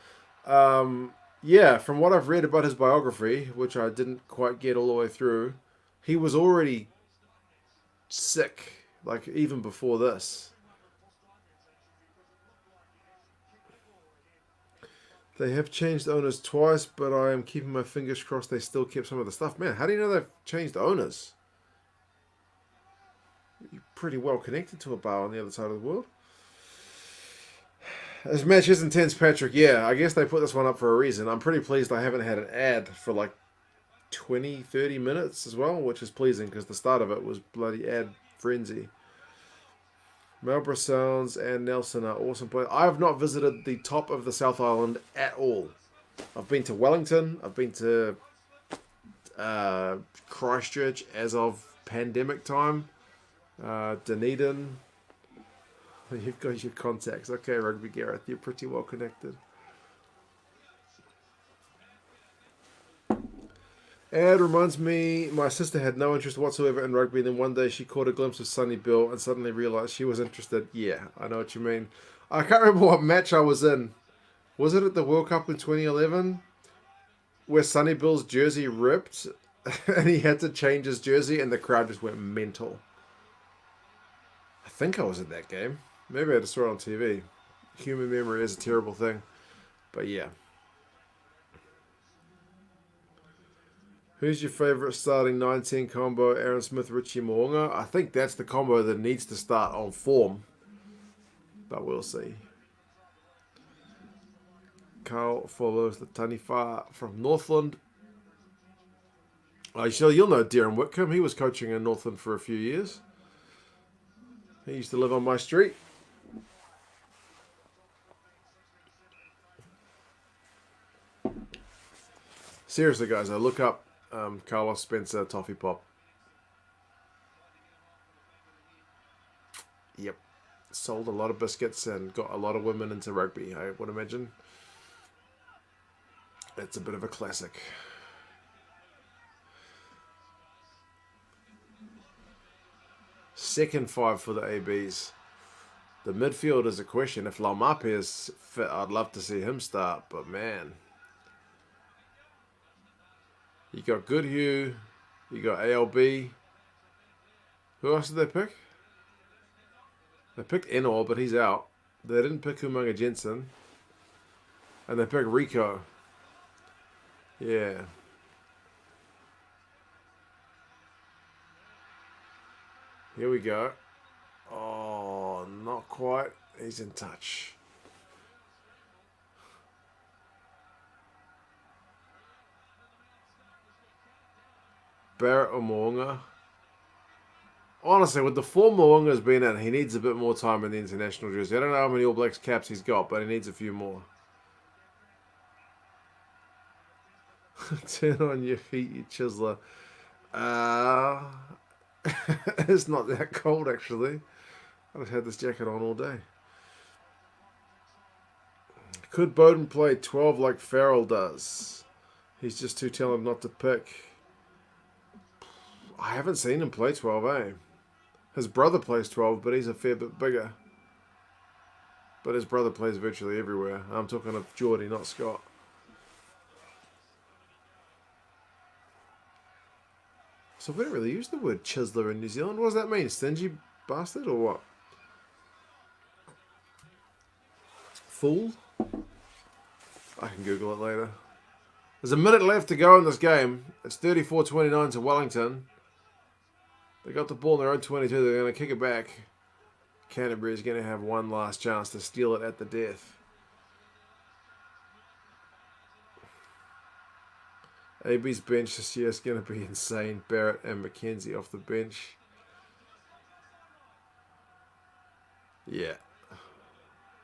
Yeah, from what I've read about his biography, which I didn't quite get all the way through, he was already sick, like even before this. They have changed owners twice, but I am keeping my fingers crossed they still kept some of the stuff. Man, how do you know they've changed owners? You're pretty well connected to a bar on the other side of the world. This match is intense, Patrick. Yeah, I guess they put this one up for a reason. I'm pretty pleased I haven't had an ad for like 20, 30 minutes as well, which is pleasing because the start of it was bloody ad frenzy. Marlborough Sounds and Nelson are awesome players. I have not visited the top of the South Island at all. I've been to Wellington. I've been to Christchurch as of pandemic time. Dunedin. You've got your contacts. Okay, Rugby Gareth, you're pretty well connected. Ad reminds me, my sister had no interest whatsoever in rugby. Then one day she caught a glimpse of Sonny Bill and suddenly realised she was interested. Yeah, I know what you mean. I can't remember what match I was in. Was it at the World Cup in 2011? Where Sonny Bill's jersey ripped and he had to change his jersey and the crowd just went mental. I think I was at that game. Maybe I just saw it on TV. Human memory is a terrible thing. But yeah. Who's your favourite starting 19 combo? Aaron Smith, Richie Mo'unga? I think that's the combo that needs to start on form. But we'll see. Carl follows the Taniwha from Northland. You'll know Darren Whitcomb. He was coaching in Northland for a few years. He used to live on my street. Seriously, guys, I look up Carlos Spencer Toffee Pop. Yep. Sold a lot of biscuits and got a lot of women into rugby, I would imagine. It's a bit of a classic. Second five for the ABs. The midfield is a question. If Laumape is fit, I'd love to see him start, but man. You got Goodhue, you got ALB. Who else did they pick? They picked Enor, but he's out. They didn't pick Umaga Jensen. And they picked Rico. Yeah. Here we go. Oh, not quite. He's in touch. Barrett or Moonga. Honestly, with the form Moonga's been in, he needs a bit more time in the international jersey. I don't know how many All Blacks caps he's got, but he needs a few more. Turn on your heat, you chiseler. It's not that cold, actually. I just had this jacket on all day. Could Bowden play 12 like Farrell does? He's just too talented not to pick. I haven't seen him play 12, eh? His brother plays 12, but he's a fair bit bigger. But his brother plays virtually everywhere. I'm talking of Geordie, not Scott. So we don't really use the word chiseler in New Zealand. What does that mean? Stingy bastard or what? Fool? I can Google it later. There's a minute left to go in this game. It's 34-29 to Wellington. They got the ball in their own 22. They're going to kick it back. Canterbury is going to have one last chance to steal it at the death. AB's bench this year is going to be insane. Barrett and McKenzie off the bench. Yeah.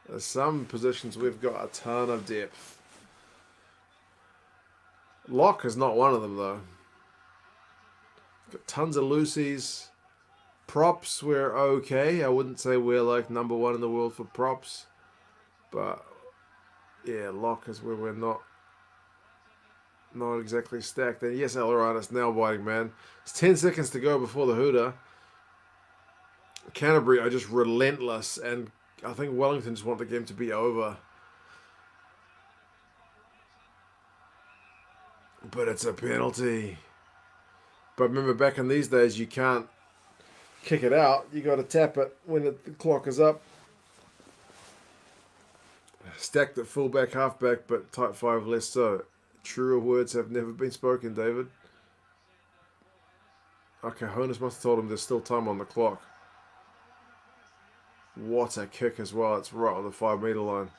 There's some positions we've got a ton of depth. Lock is not one of them, though. Got tons of loosies. Props, we're okay. I wouldn't say we're like number one in the world for props. But, yeah, lock is where we're not exactly stacked. And yes, Elrod, nail biting, man. It's 10 seconds to go before the hooter. Canterbury are just relentless, and I think Wellington just want the game to be over. But it's a penalty. But remember, back in these days, you can't kick it out. You got to tap it when the clock is up. Stacked at fullback, halfback, but type 5 less so. Truer words have never been spoken, David. Okay, Honus must have told him there's still time on the clock. What a kick as well. It's right on the 5 metre line.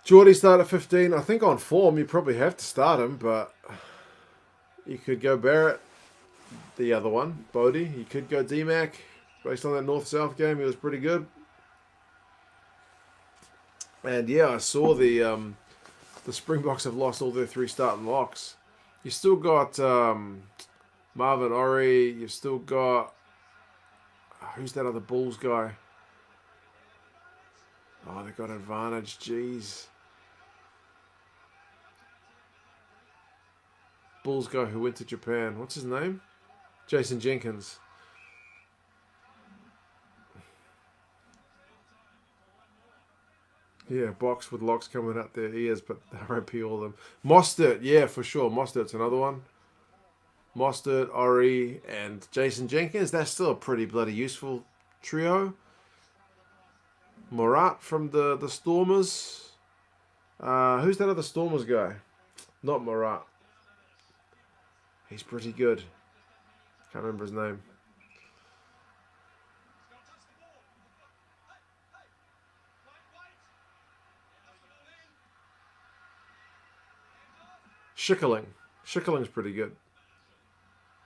Geordie started at 15. I think on form you probably have to start him, but you could go Barrett, the other one, Bodie. You could go D-Mac. Based on that North-South game, he was pretty good. And yeah, I saw the Springboks have lost all their 3 starting locks. You still got Marvin Ori. You've still got... Who's that other Bulls guy? Oh, they got advantage. Jeez. Bulls guy who went to Japan. What's his name? Jason Jenkins. Yeah, box with locks coming out their ears, but RIP all of them. Mostert, yeah, for sure. Mostert's another one. Mostert, Ori, and Jason Jenkins. That's still a pretty bloody useful trio. Morat from the Stormers. Who's that other Stormers guy? Not Morat. He's pretty good. Can't remember his name. Schickerling. Schickerling's pretty good.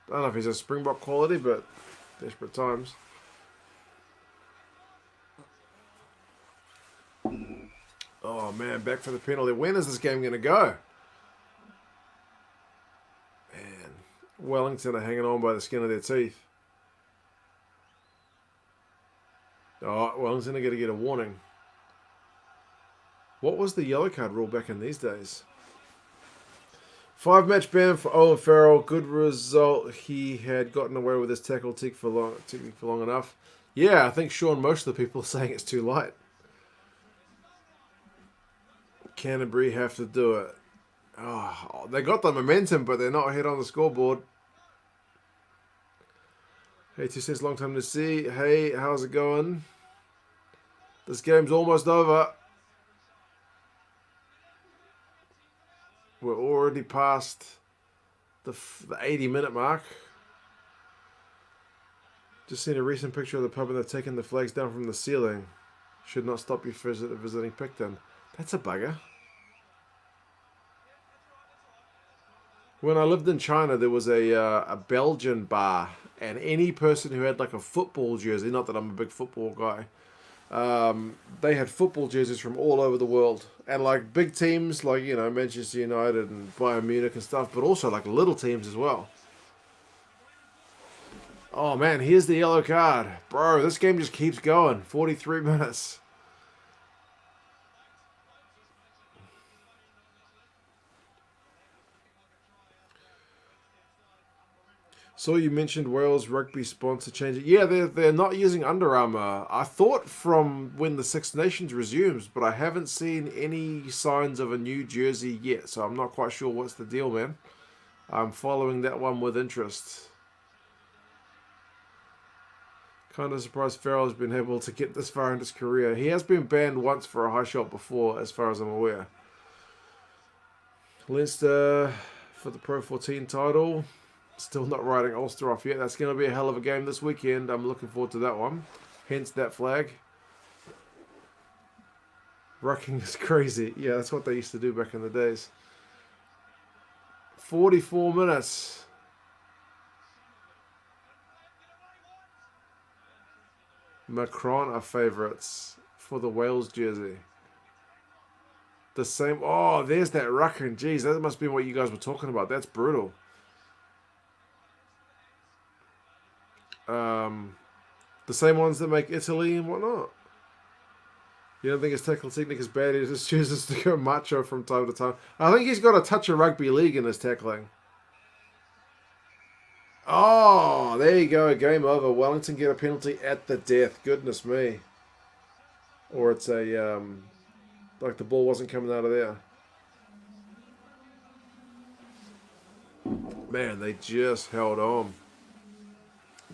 I don't know if he's a Springbok quality, but desperate times. Oh man, back for the penalty. When is this game going to go? Man, Wellington are hanging on by the skin of their teeth. Oh, Wellington are going to get a warning. What was the yellow card rule back in these days? 5-match ban for Owen Farrell. Good result. He had gotten away with his tackle technique for long enough. Yeah, I think, Sean, most of the people are saying it's too light. Canterbury have to do it. Oh, they got the momentum, but they're not ahead on the scoreboard. Hey, 2 cents, long time to see. Hey, how's it going? This game's almost over. We're already past the 80-minute mark. Just seen a recent picture of the pub and they've taken the flags down from the ceiling. Should not stop you visiting Picton. That's a bugger. When I lived in China, there was a Belgian bar, and any person who had like a football jersey, not that I'm a big football guy, they had football jerseys from all over the world, and like big teams like, you know, Manchester United and Bayern Munich and stuff, but also like little teams as well. Oh man, here's the yellow card. Bro, this game just keeps going. 43 minutes. So you mentioned Wales rugby sponsor change. Yeah, they're not using Under Armour. I thought from when the Six Nations resumes, but I haven't seen any signs of a new jersey yet, so I'm not quite sure what's the deal, man. I'm following that one with interest. Kind of surprised Farrell's been able to get this far in his career. He has been banned once for a high shot before, as far as I'm aware. Leinster for the Pro 14 title. Still not writing Ulster off yet. That's going to be a hell of a game this weekend. I'm looking forward to that one. Hence that flag. Rucking is crazy. Yeah, that's what they used to do back in the days. 44 minutes. Macron are favourites for the Wales jersey. The same. Oh, there's that rucking. Jeez, that must be what you guys were talking about. That's brutal. The same ones that make Italy and whatnot. You don't think his tackle technique is bad? He just chooses to go macho from time to time. I think he's got a touch of rugby league in his tackling. Oh, there you go. Game over. Wellington get a penalty at the death. Goodness me. Or it's a, like the ball wasn't coming out of there. Man, they just held on.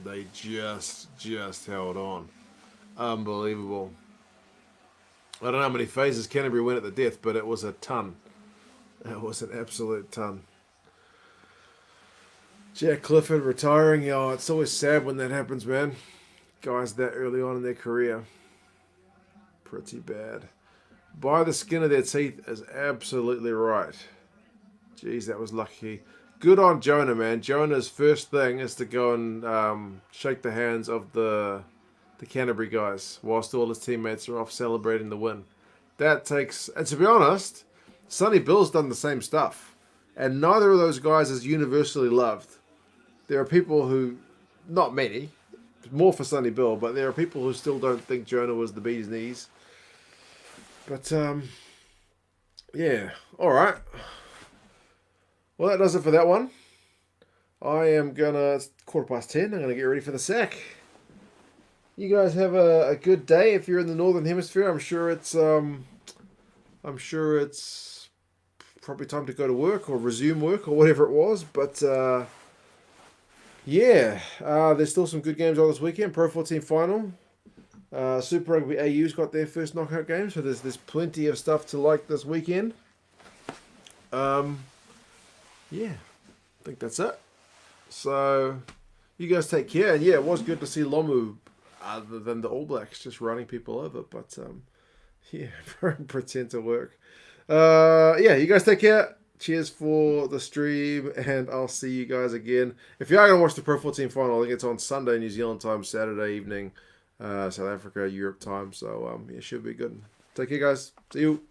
They just held on. Unbelievable. I don't know how many phases Canterbury went at the death, but it was a ton. It was an absolute ton. Jack Clifford retiring. Oh, it's always sad when that happens, man. Guys that early on in their career. Pretty bad. By the skin of their teeth is absolutely right. Jeez, that was lucky. Good on Jonah, man. Jonah's first thing is to go and shake the hands of the Canterbury guys whilst all his teammates are off celebrating the win. That takes... And to be honest, Sonny Bill's done the same stuff. And neither of those guys is universally loved. There are people who... Not many. More for Sonny Bill. But there are people who still don't think Jonah was the bee's knees. But, yeah. All right. Well, that does it for that one. I am going to... It's 10:15. I'm going to get ready for the sack. You guys have a good day if you're in the Northern Hemisphere. I'm sure it's probably time to go to work or resume work or whatever it was. But, yeah. There's still some good games on this weekend. Pro 14 final. Super Rugby AU's got their first knockout game. So there's plenty of stuff to like this weekend. Yeah, I think that's it. So, you guys take care. And yeah, it was good to see Lomu, other than the All Blacks, just running people over. But, yeah, pretend to work. Yeah, you guys take care. Cheers for the stream, and I'll see you guys again. If you are going to watch the Pro 14 final, I think it's on Sunday, New Zealand time, Saturday evening, South Africa, Europe time. So, yeah, should be good. Take care, guys. See you.